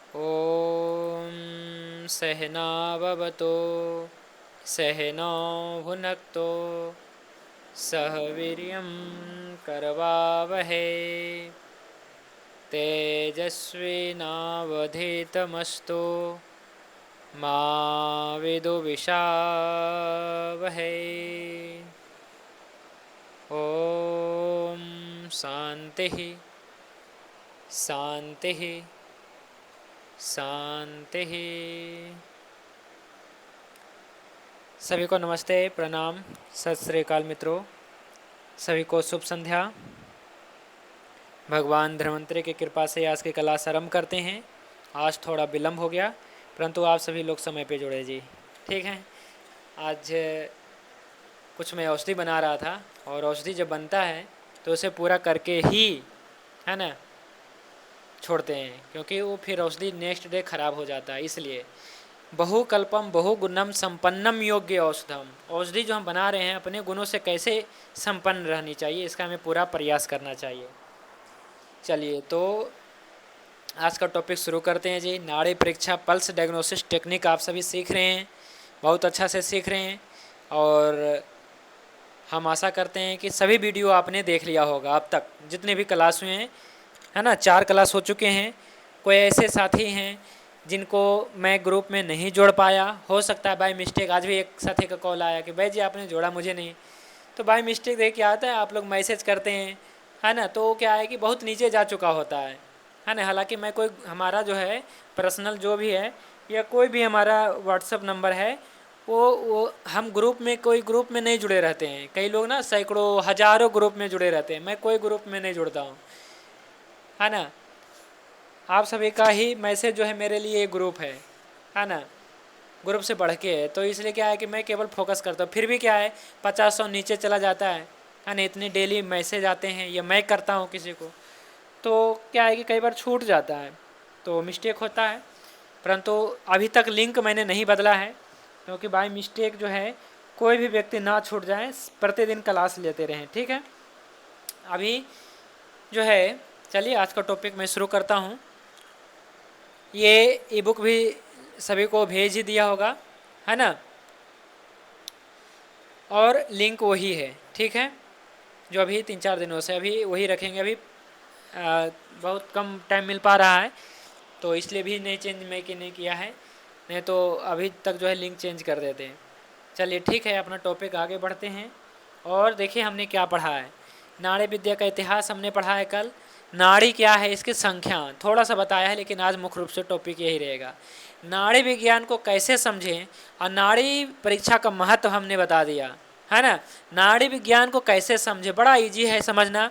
ॐ सहनाववतु सहनौ भुनक्तु सह वीर्यं करवावहै तेजस्विनावधीतमस्तु मा विदुविषावहै। ॐ शान्तिः शान्तिः शांति। सभी को नमस्ते, प्रणाम, सत श्री अकाल मित्रों। सभी को शुभ संध्या। भगवान धन्वंतरि की कृपा से आज की क्लास आरंभ करते हैं। आज थोड़ा विलम्ब हो गया, परंतु आप सभी लोग समय पे जुड़े जी, ठीक है। आज कुछ मैं औषधि बना रहा था, और औषधि जब बनता है तो उसे पूरा करके ही, है ना, छोड़ते हैं, क्योंकि वो फिर औषधि नेक्स्ट डे खराब हो जाता है। इसलिए बहुकल्पम बहुगुणम संपन्नम योग्य औषधम, औषधि जो हम बना रहे हैं अपने गुणों से कैसे संपन्न रहनी चाहिए, इसका हमें पूरा प्रयास करना चाहिए। चलिए, तो आज का टॉपिक शुरू करते हैं जी। नाड़ी परीक्षा पल्स डायग्नोसिस टेक्निक आप सभी सीख रहे हैं, बहुत अच्छा से सीख रहे हैं, और हम आशा करते हैं कि सभी वीडियो आपने देख लिया होगा अब तक, जितने भी क्लास हुए हैं, है ना। 4 क्लास हो चुके हैं। कोई ऐसे साथी हैं जिनको मैं ग्रुप में नहीं जोड़ पाया, हो सकता है बाय मिस्टेक। आज भी एक साथी का कॉल आया कि भाई जी आपने जोड़ा मुझे नहीं, तो बाय मिस्टेक देखिए क्या आता है, आप लोग मैसेज करते हैं, है ना, तो क्या है कि बहुत नीचे जा चुका होता है ना। हालांकि मैं कोई, हमारा जो है पर्सनल जो भी है, या कोई भी हमारा व्हाट्सअप नंबर है, वो हम ग्रुप में, कोई ग्रुप में नहीं जुड़े रहते हैं। कई लोग ना सैकड़ों हज़ारों ग्रुप में जुड़े रहते हैं, मैं कोई ग्रुप में नहीं जुड़ता हूँ, है ना। आप सभी का ही मैसेज जो है मेरे लिए एक ग्रुप है ना, ग्रुप से बढ़ के है। तो इसलिए क्या है कि मैं केवल फोकस करता हूँ। फिर भी क्या है, 50-100 नीचे चला जाता है ना। इतने डेली मैसेज आते हैं, या मैं करता हूँ किसी को, तो क्या है कि कई बार छूट जाता है, तो मिस्टेक होता है। परंतु अभी तक लिंक मैंने नहीं बदला है, क्योंकि बाय मिस्टेक जो है कोई भी व्यक्ति ना छूट जाए, प्रतिदिन क्लास लेते रहें, ठीक है। अभी जो है, चलिए आज का टॉपिक मैं शुरू करता हूँ। ये ई बुक भी सभी को भेज ही दिया होगा, है ना, और लिंक वही है, ठीक है, जो अभी 3-4 दिनों से अभी वही रखेंगे। अभी बहुत कम टाइम मिल पा रहा है, तो इसलिए भी नहीं चेंज मैं कि नहीं किया है, नहीं तो अभी तक जो है लिंक चेंज कर देते हैं। चलिए ठीक है, अपना टॉपिक आगे बढ़ते हैं। और देखिए हमने क्या पढ़ा है। नाड़ी विद्या का इतिहास हमने पढ़ा है कल। नाड़ी क्या है, इसकी संख्या थोड़ा सा बताया है, लेकिन आज मुख्य रूप से टॉपिक यही रहेगा। नाड़ी विज्ञान को कैसे समझें, और नाड़ी परीक्षा का महत्व हमने बता दिया, है ना। नाड़ी विज्ञान को कैसे समझें, बड़ा इजी है समझना।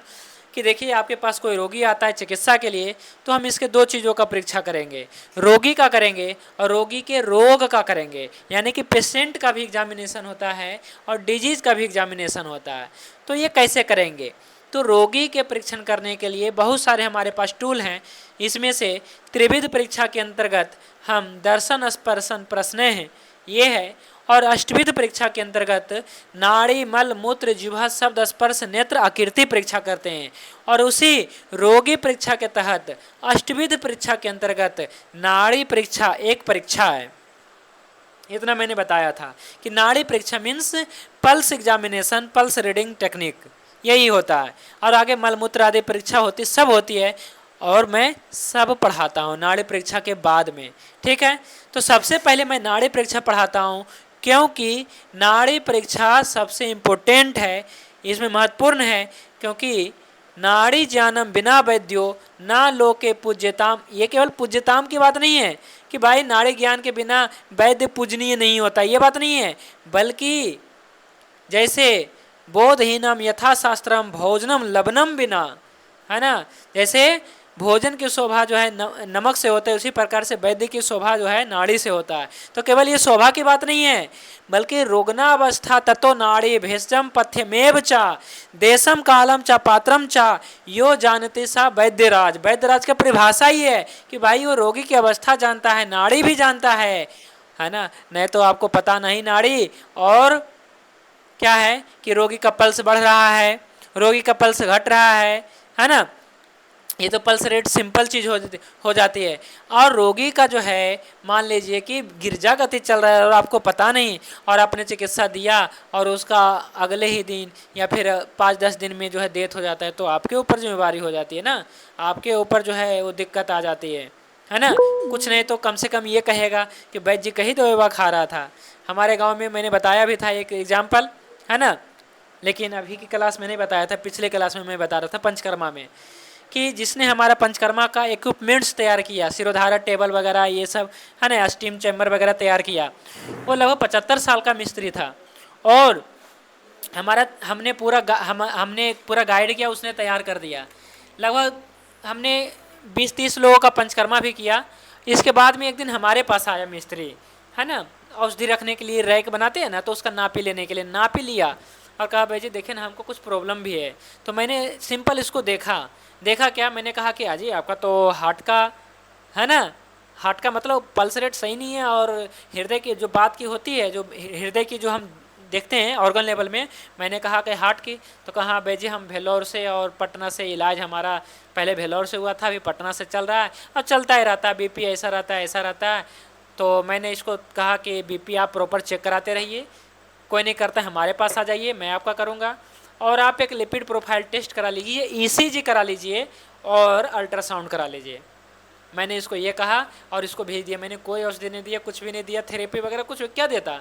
कि देखिए आपके पास कोई रोगी आता है चिकित्सा के लिए, तो हम इसके 2 चीज़ों का परीक्षा करेंगे, रोगी का करेंगे और रोगी के रोग का करेंगे। यानी कि पेशेंट का भी एग्जामिनेशन होता है और डिजीज़ का भी एग्जामिनेशन होता है। तो ये कैसे करेंगे, तो रोगी के परीक्षण करने के लिए बहुत सारे हमारे पास टूल हैं। इसमें से त्रिविध परीक्षा के अंतर्गत हम दर्शन स्पर्शन प्रश्न ये है, और अष्टविध परीक्षा के अंतर्गत नाड़ी मल मूत्र जिह्वा शब्द स्पर्श नेत्र आकृति परीक्षा करते हैं। और उसी रोगी परीक्षा के तहत अष्टविध परीक्षा के अंतर्गत नाड़ी परीक्षा एक परीक्षा है। इतना मैंने बताया था कि नाड़ी परीक्षा means pulse examination, pulse reading technique, यही होता है। और आगे मलमूत्र आदि परीक्षा होती, सब होती है, और मैं सब पढ़ाता हूँ नाड़ी परीक्षा के बाद में, ठीक है। तो सबसे पहले मैं नाड़ी परीक्षा पढ़ाता हूँ, क्योंकि नाड़ी परीक्षा सबसे इम्पोर्टेंट है, इसमें महत्वपूर्ण है। क्योंकि नाड़ी जानम बिना वैद्यो ना लोके पूज्यताम, ये केवल पूज्यताम की बात नहीं है कि भाई नाड़ी ज्ञान के बिना वैद्य पूजनीय नहीं होता, ये बात नहीं है। बल्कि जैसे बोधहीनम यथा शास्त्रम भोजनम लबनम बिना, है ना, जैसे भोजन की शोभा जो है नमक से होता है, उसी प्रकार से वैद्य की शोभा जो है नाड़ी से होता है। तो केवल ये शोभा की बात नहीं है, बल्कि रुग्णावस्था ततो नाड़ी भेषजम पथ्यमेव चा देशम कालम चा पात्रम चा यो जानते सा वैद्यराज। वैद्यराज का परिभाषा ही है कि भाई वो रोगी की अवस्था जानता है, नाड़ी भी जानता है ना। नहीं तो आपको पता नहीं नाड़ी, और क्या है कि रोगी का पल्स बढ़ रहा है, रोगी का पल्स घट रहा है ना, ये तो पल्स रेट सिंपल चीज़ हो जाती है। और रोगी का जो है मान लीजिए कि गिरजा गति चल रहा है और आपको पता नहीं, और आपने चिकित्सा दिया और उसका अगले ही दिन या फिर 5-10 दिन में जो है डेथ हो जाता है, तो आपके ऊपर जिम्मेवारी हो जाती है ना, आपके ऊपर जो है वो दिक्कत आ जाती है ना। कुछ नहीं तो कम से कम ये कहेगा कि वैद्य जी कहीं दवा खा रहा था। हमारे गाँव में मैंने बताया भी था एक एग्जाम्पल, है ना, लेकिन अभी की क्लास में नहीं बताया था, पिछले क्लास में मैं बता रहा था पंचकर्मा में, कि जिसने हमारा पंचकर्मा का इक्विपमेंट्स तैयार किया, सिरोधारा टेबल वगैरह ये सब, है ना, स्टीम चैम्बर वगैरह तैयार किया, वो लगभग 75 साल का मिस्त्री था। और हमने पूरा गाइड किया, उसने तैयार कर दिया। लगभग हमने 20-30 लोगों का पंचकर्मा भी किया। इसके बाद में एक दिन हमारे पास आया मिस्त्री, है ना, औषधि रखने के लिए रैक बनाते हैं ना, तो उसका नापी लेने के लिए नापी लिया और कहा भाई जी देखिए ना, हमको कुछ प्रॉब्लम भी है। तो मैंने सिंपल इसको देखा क्या, मैंने कहा कि अजी आपका तो हार्ट का, है ना, हार्ट का मतलब पल्स रेट सही नहीं है, और हृदय की जो बात की होती है, जो हृदय की जो हम देखते हैं ऑर्गन लेवल में, मैंने कहा कि हार्ट की, तो कहा भाई जी हम भेलोर से और पटना से इलाज हमारा पहले भेलोर से हुआ था, अभी पटना से चल रहा है और चलता ही रहता है, बीपी ऐसा रहता है ऐसा रहता है। तो मैंने इसको कहा कि बीपी आप प्रॉपर चेक कराते रहिए, कोई नहीं करता हमारे पास आ जाइए, मैं आपका करूँगा, और आप एक लिपिड प्रोफाइल टेस्ट करा लीजिए, ईसीजी करा लीजिए और अल्ट्रासाउंड करा लीजिए। मैंने इसको ये कहा और इसको भेज दिया। मैंने कोई औषधि नहीं दिया, कुछ भी नहीं दिया, थेरेपी वगैरह कुछ क्या देता,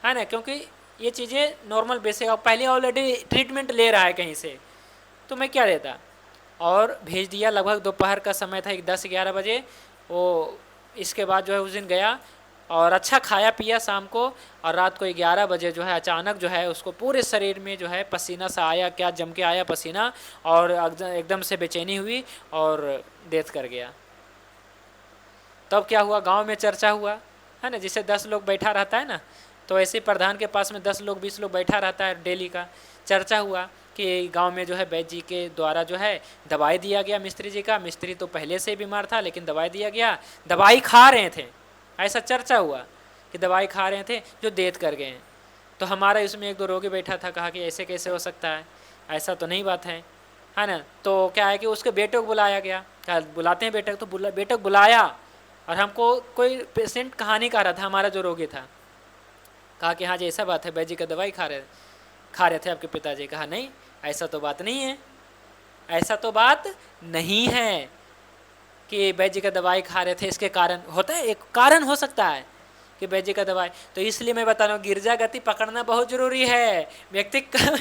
है ना, क्योंकि ये चीज़ें नॉर्मल बेसिक, और पहले ऑलरेडी ट्रीटमेंट ले रहा है कहीं से, तो मैं क्या देता। और भेज दिया। लगभग दोपहर का समय था, 10-11 बजे। वो इसके बाद जो है उस दिन गया और अच्छा खाया पिया शाम को, और रात को 11 बजे जो है अचानक जो है उसको पूरे शरीर में जो है पसीना सा आया, क्या जम के आया पसीना, और एकदम से बेचैनी हुई और डेथ कर गया। तब क्या हुआ, गांव में चर्चा हुआ, है ना, जिसे 10 लोग बैठा रहता है ना, तो ऐसे प्रधान के पास में 10 लोग 20 लोग बैठा रहता है डेली का। चर्चा हुआ कि गांव में जो है वैद्य जी के द्वारा जो है दवाई दिया गया मिस्त्री जी का, मिस्त्री तो पहले से बीमार था लेकिन दवाई दिया गया, दवाई खा रहे थे, ऐसा चर्चा हुआ कि दवाई खा रहे थे जो डेथ कर गए हैं। तो हमारा इसमें एक दो रोगी बैठा था, कहा कि ऐसे कैसे हो सकता है, ऐसा तो नहीं बात है ना। तो क्या है कि उसके बेटे को बुलाया गया, कहा बुलाते हैं बेटे को, तो बेटे को बुलाया, और हमको कोई पेशेंट कहानी कह रहा था, हमारा जो रोगी था, कहा कि हाँ जी ऐसा बात है, वैद्य जी का दवाई खा रहे थे आपके पिताजी। कहा नहीं, ऐसा तो बात नहीं है, ऐसा तो बात नहीं है कि वैद्य जी का दवाई खा रहे थे, इसके कारण होता है, एक कारण हो सकता है कि वैद्य जी का दवाई, तो इसलिए मैं बता रहा हूँ गिरजा गति पकड़ना बहुत ज़रूरी है व्यक्ति का।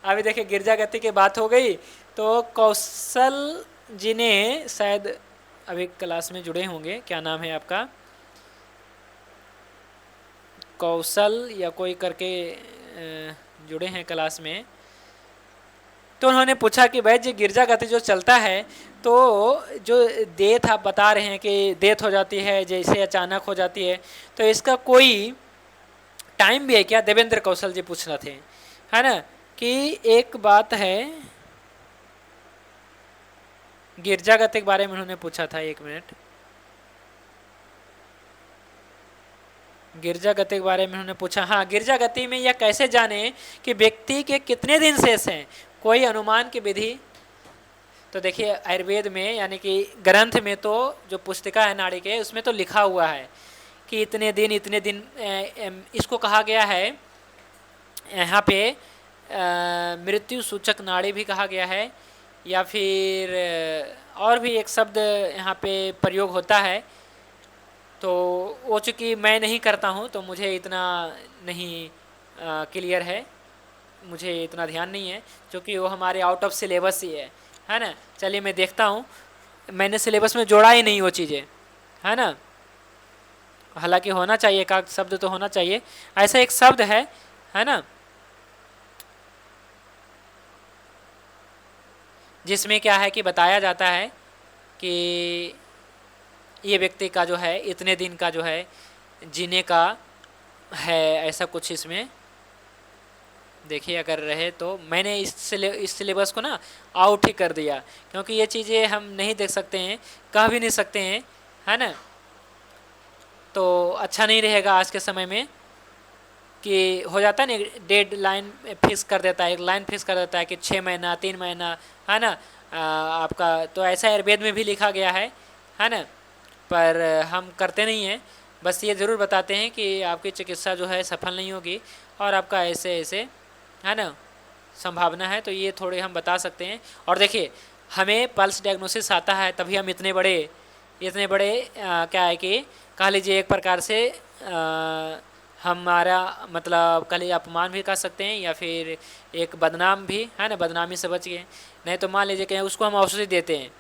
अभी देखिए गिरजा गति की बात हो गई, तो कौशल जी ने शायद अभी क्लास में जुड़े होंगे, क्या नाम है आपका, कौशल या कोई करके जुड़े हैं क्लास में। तो उन्होंने पूछा कि वैद्य गिरजा गति जो चलता है, तो जो डेथ आप बता रहे हैं कि डेथ हो जाती है जैसे अचानक हो जाती है, तो इसका कोई टाइम भी है क्या, देवेंद्र कौशल जी पूछ रहे थे, है ना, कि एक बात है गिरजा गति के बारे में उन्होंने पूछा था। एक मिनट, गिरजा गति के बारे में उन्होंने पूछा, हाँ, गिरजा गति में यह कैसे जाने कि व्यक्ति के कितने दिन शेष हैं, कोई अनुमान की विधि। तो देखिए आयुर्वेद में यानी कि ग्रंथ में तो जो पुस्तिका है नाड़ी के, उसमें तो लिखा हुआ है कि इतने दिन इसको कहा गया है, यहाँ पे मृत्यु सूचक नाड़ी भी कहा गया है, या फिर और भी एक शब्द यहाँ पे प्रयोग होता है। तो वो चूँकि मैं नहीं करता हूँ तो मुझे इतना नहीं क्लियर है, मुझे इतना ध्यान नहीं है, क्योंकि वो हमारे आउट ऑफ सिलेबस ही है ना। चलिए मैं देखता हूँ, मैंने सिलेबस में जोड़ा ही नहीं वो चीज़ें, है ना, हालांकि होना चाहिए, एक शब्द तो होना चाहिए। ऐसा एक शब्द है ना, जिसमें क्या है कि बताया जाता है कि ये व्यक्ति का जो है इतने दिन का जो है जीने का है, ऐसा कुछ इसमें देखिए अगर रहे तो। मैंने इस सिलेबस को ना आउट ही कर दिया, क्योंकि ये चीज़ें हम नहीं देख सकते हैं, कह भी नहीं सकते हैं, है ना, तो अच्छा नहीं रहेगा आज के समय में कि हो जाता है ना, डेड लाइन फिक्स कर देता है, एक लाइन फिक्स कर देता है कि 6 महीना 3 महीना, है ना, आपका, तो ऐसा आयुर्वेद में भी लिखा गया है ना, पर हम करते नहीं हैं। बस ये ज़रूर बताते हैं कि आपकी चिकित्सा जो है सफल नहीं होगी और आपका ऐसे ऐसे है ना संभावना है, तो ये थोड़े हम बता सकते हैं। और देखिए, हमें पल्स डायग्नोसिस आता है तभी हम इतने बड़े क्या है कि कह लीजिए एक प्रकार से हमारा मतलब कल अपमान भी कर सकते हैं या फिर एक बदनाम भी है ना, बदनामी से बच गए। नहीं तो मान लीजिए कि उसको हम औषधि देते हैं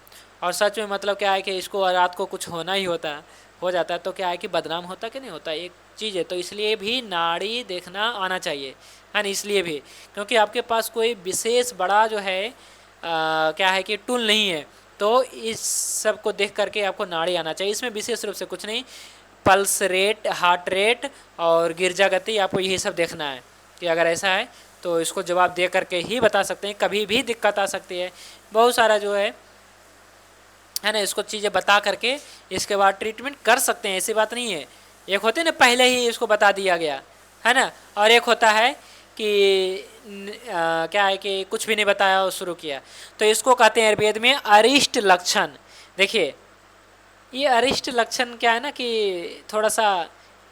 और सच में मतलब क्या है कि इसको रात को कुछ होना ही हो जाता है, तो क्या है कि बदनाम होता कि नहीं होता, एक चीज़ है। तो इसलिए भी नाड़ी देखना आना चाहिए, है ना, इसलिए भी क्योंकि आपके पास कोई विशेष बड़ा जो है क्या है कि टूल नहीं है, तो इस सब को देख करके आपको नाड़ी आना चाहिए। इसमें विशेष रूप से कुछ नहीं, पल्स रेट, हार्ट रेट और गिरजा गति, आपको यही सब देखना है कि अगर ऐसा है तो इसको जवाब दे करके ही बता सकते हैं। कभी भी दिक्कत आ सकती है, बहुत सारा जो है ना, इसको चीज़ें बता करके इसके बाद ट्रीटमेंट कर सकते हैं, ऐसी बात नहीं है। एक होते ना पहले ही इसको बता दिया गया है ना, और एक होता है कि क्या है कि कुछ भी नहीं बताया और शुरू किया। तो इसको कहते हैं आयुर्वेद में अरिष्ट लक्षण। देखिए, ये अरिष्ट लक्षण क्या है ना कि थोड़ा सा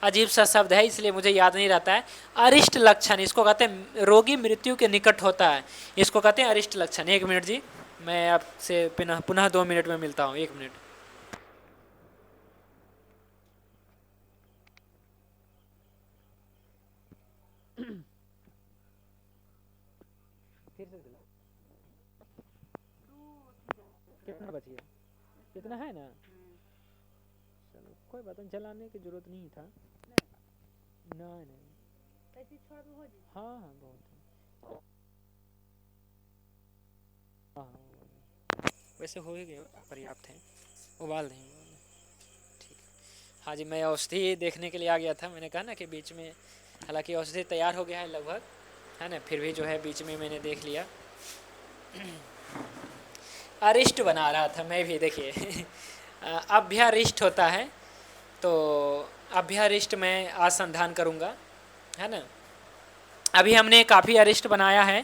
अजीब सा शब्द है, इसलिए मुझे याद नहीं रहता है। अरिष्ट लक्षण इसको कहते हैं, रोगी मृत्यु के निकट होता है, इसको कहते हैं अरिष्ट लक्षण। 1 मिनट जी, मैं आपसे पुनः 2 मिनट में मिलता हूँ। 1 मिनट। फिर से कितना बच गया? कितना है ना, चलो कोई बात नहीं, जलाने की जरूरत नहीं था। नहीं नहीं, हाँ हाँ बहुत है। हाँ हाँ, वैसे हो ही गया, पर्याप्त है, उबाल देंगे। ठीक है, हाँ जी, मैं औषधि देखने के लिए आ गया था। मैंने कहा ना कि बीच में, हालांकि औषधि तैयार हो गया है लगभग, है ना, फिर भी जो है बीच में मैंने देख लिया। अरिष्ट बना रहा था मैं भी, देखिए अभ्यारिष्ट होता है, तो अभ्यारिष्ट में आज संधान करूँगा, है ना। अभी हमने काफ़ी अरिष्ट बनाया है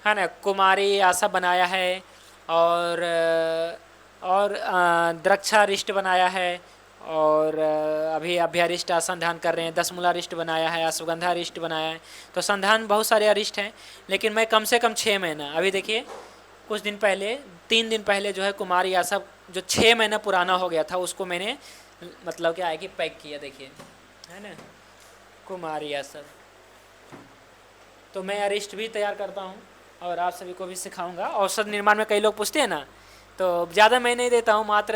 ना, कुमारी आशा बनाया है, और द्रक्षारिष्ट बनाया है, और अभी अभ्यारिष्ट संधान कर रहे हैं। 10 मूलारिष्ट बनाया है, अश्वगंधारिष्ट बनाया है। तो संधान बहुत सारे अरिष्ट हैं, लेकिन मैं कम से कम 6 महीना, अभी देखिए कुछ दिन पहले, 3 दिन पहले जो है कुमारी आशा जो 6 महीना पुराना हो गया था, उसको मैंने मतलब क्या है कि पैक किया, देखिए, है ना, कुमारी आशा। तो मैं अरिष्ट भी तैयार करता हूँ और आप सभी को भी सिखाऊंगा। औषध निर्माण में कई लोग पूछते हैं ना, तो ज़्यादा मैं नहीं देता हूँ, मात्र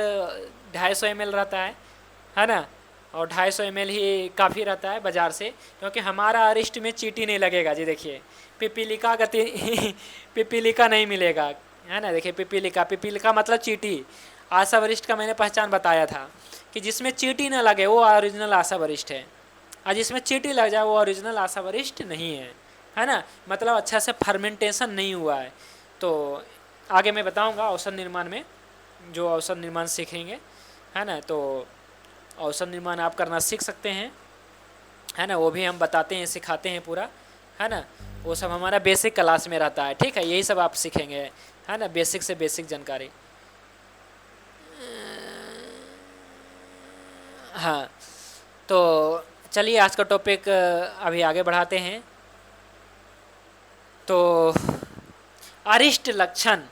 250 ml रहता है ना, और 250 ml ही काफ़ी रहता है बाज़ार से, क्योंकि हमारा अरिष्ट में चीटी नहीं लगेगा जी। देखिए, पिपीलिका गति पिपीलिका नहीं मिलेगा, है ना। देखिए, पिपीलिका मतलब चीटी। आशा वरिष्ठ का मैंने पहचान बताया था कि जिसमें चीटी ना लगे वो ओरिजिनल आशा वरिष्ठ है, और जिसमें चीटी लग जाए वो ओरिजिनल आशा वरिष्ठ नहीं है ना, मतलब अच्छा से फर्मेंटेशन नहीं हुआ है। तो आगे मैं बताऊंगा औषध निर्माण में, जो औषध निर्माण सीखेंगे, है ना, तो औषध निर्माण आप करना सीख सकते हैं, है ना, वो भी हम बताते हैं, सिखाते हैं पूरा, है ना। वो सब हमारा बेसिक क्लास में रहता है, ठीक है, यही सब आप सीखेंगे, है ना, बेसिक से बेसिक जानकारी। हाँ, तो चलिए आज का टॉपिक अभी आगे बढ़ाते हैं। तो अरिष्ट लक्षण,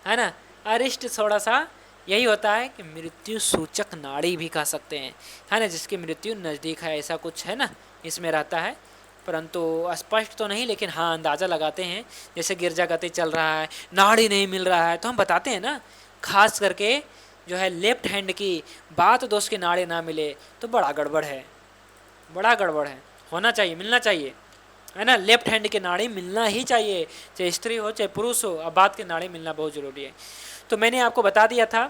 है ना, अरिष्ट थोड़ा सा यही होता है कि मृत्यु सूचक नाड़ी भी कह सकते हैं, है ना, जिसकी मृत्यु नज़दीक है, ऐसा कुछ है ना, इसमें रहता है, परंतु स्पष्ट तो नहीं, लेकिन हाँ अंदाज़ा लगाते हैं। जैसे गिरजा गति चल रहा है, नाड़ी नहीं मिल रहा है, तो हम बताते हैं ना, खास करके जो है लेफ्ट हैंड की बात दोस्त की नाड़ी ना मिले तो बड़ा गड़बड़ है, बड़ा गड़बड़ है। होना चाहिए, मिलना चाहिए, है ना, लेफ्ट हैंड की नाड़ी मिलना ही चाहिए, चाहे स्त्री हो चाहे पुरुष हो, अब बात की नाड़ी मिलना बहुत ज़रूरी है। तो मैंने आपको बता दिया था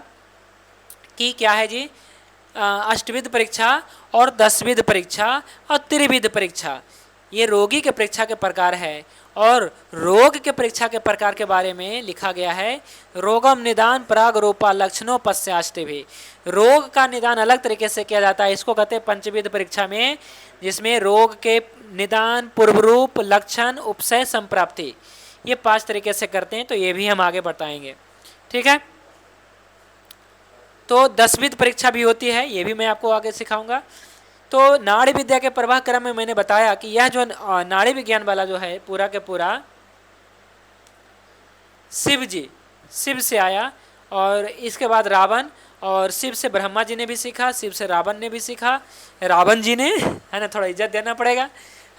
कि क्या है जी, अष्टविध परीक्षा और 10विध परीक्षा और त्रिविध परीक्षा, ये रोगी के परीक्षा के प्रकार है। और रोग के परीक्षा के प्रकार के बारे में लिखा गया है, रोगम निदान प्राग रूपा लक्षणों पश्चास्ते भी। रोग का निदान अलग तरीके से किया जाता है, इसको कहते हैं पंचविध परीक्षा में, जिसमें रोग के निदान, पूर्व रूप, लक्षण, उपसय, संप्राप्ति, ये 5 तरीके से करते हैं। तो ये भी हम आगे बताएंगे, ठीक है। तो 10वीं परीक्षा भी होती है, ये भी मैं आपको आगे सिखाऊंगा। तो नाड़ी विद्या के प्रवाह क्रम में मैंने बताया कि यह जो नाड़ी विज्ञान वाला जो है पूरा के पूरा शिव से आया, और इसके बाद रावण, और शिव से ब्रह्मा जी ने भी सीखा, शिव से रावण ने भी सीखा, रावण जी ने, है ना, थोड़ा इज्जत देना पड़ेगा,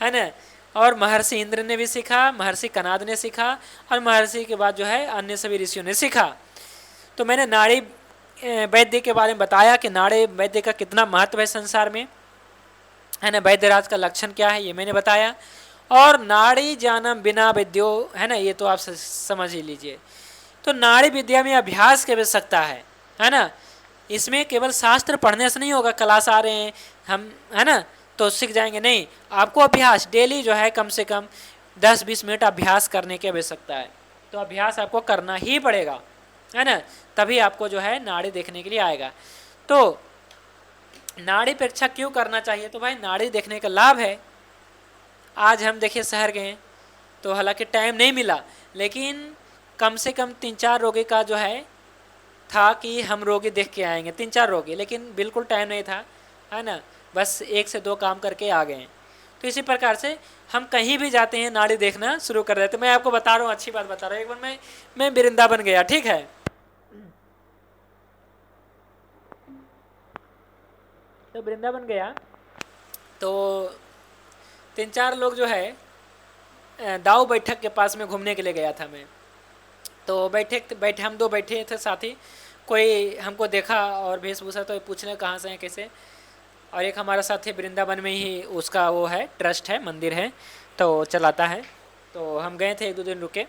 है ना, और महर्षि इंद्र ने भी सीखा, महर्षि कनाद ने सीखा, और महर्षि के बाद जो है अन्य सभी ऋषियों ने सीखा। तो मैंने नाड़ी वैद्य के बारे में बताया कि नाड़ी वैद्य का कितना महत्व है संसार में, है ना, वैद्यराज का लक्षण क्या है ये मैंने बताया। और नाड़ी जानम बिना विद्यो, है ना, ये तो आप समझ ही लीजिए। तो नाड़ी विद्या में अभ्यास की आवश्यकता है ना। इसमें केवल शास्त्र पढ़ने से नहीं होगा, क्लास आ रहे हैं हम, है ना, तो सीख जाएंगे, नहीं, आपको अभ्यास डेली जो है कम से कम 10-20 मिनट अभ्यास करने की आवश्यकता है। तो अभ्यास आपको करना ही पड़ेगा, है ना, तभी आपको जो है नाड़ी देखने के लिए आएगा। तो नाड़ी परीक्षा क्यों करना चाहिए? तो भाई नाड़ी देखने का लाभ है। आज हम देखिए शहर गए तो हालांकि टाइम नहीं मिला, लेकिन कम से कम 3-4 रोगी का जो है था कि हम रोगी देख के आएंगे, 3-4 रोगी, लेकिन बिल्कुल टाइम नहीं था, है ना, बस 1 से 2 काम करके आ गए। तो इसी प्रकार से हम कहीं भी जाते हैं नाड़ी देखना शुरू कर देते। मैं आपको बता रहा हूँ, अच्छी बात बता रहा हूँ। एक बार मैं वृंदावन गया, ठीक है, तो वृंदावन गया तो 3-4 लोग जो है दाऊ बैठक के पास में घूमने के लिए गया था मैं। तो बैठे हम 2 बैठे थे साथी, कोई हमको देखा और वेशभूषा तो पूछने कहाँ से हैं कैसे, और एक हमारा साथी वृंदावन में ही उसका वो है ट्रस्ट है, मंदिर है, तो चलाता है। तो हम गए थे, 1-2 दिन रुके,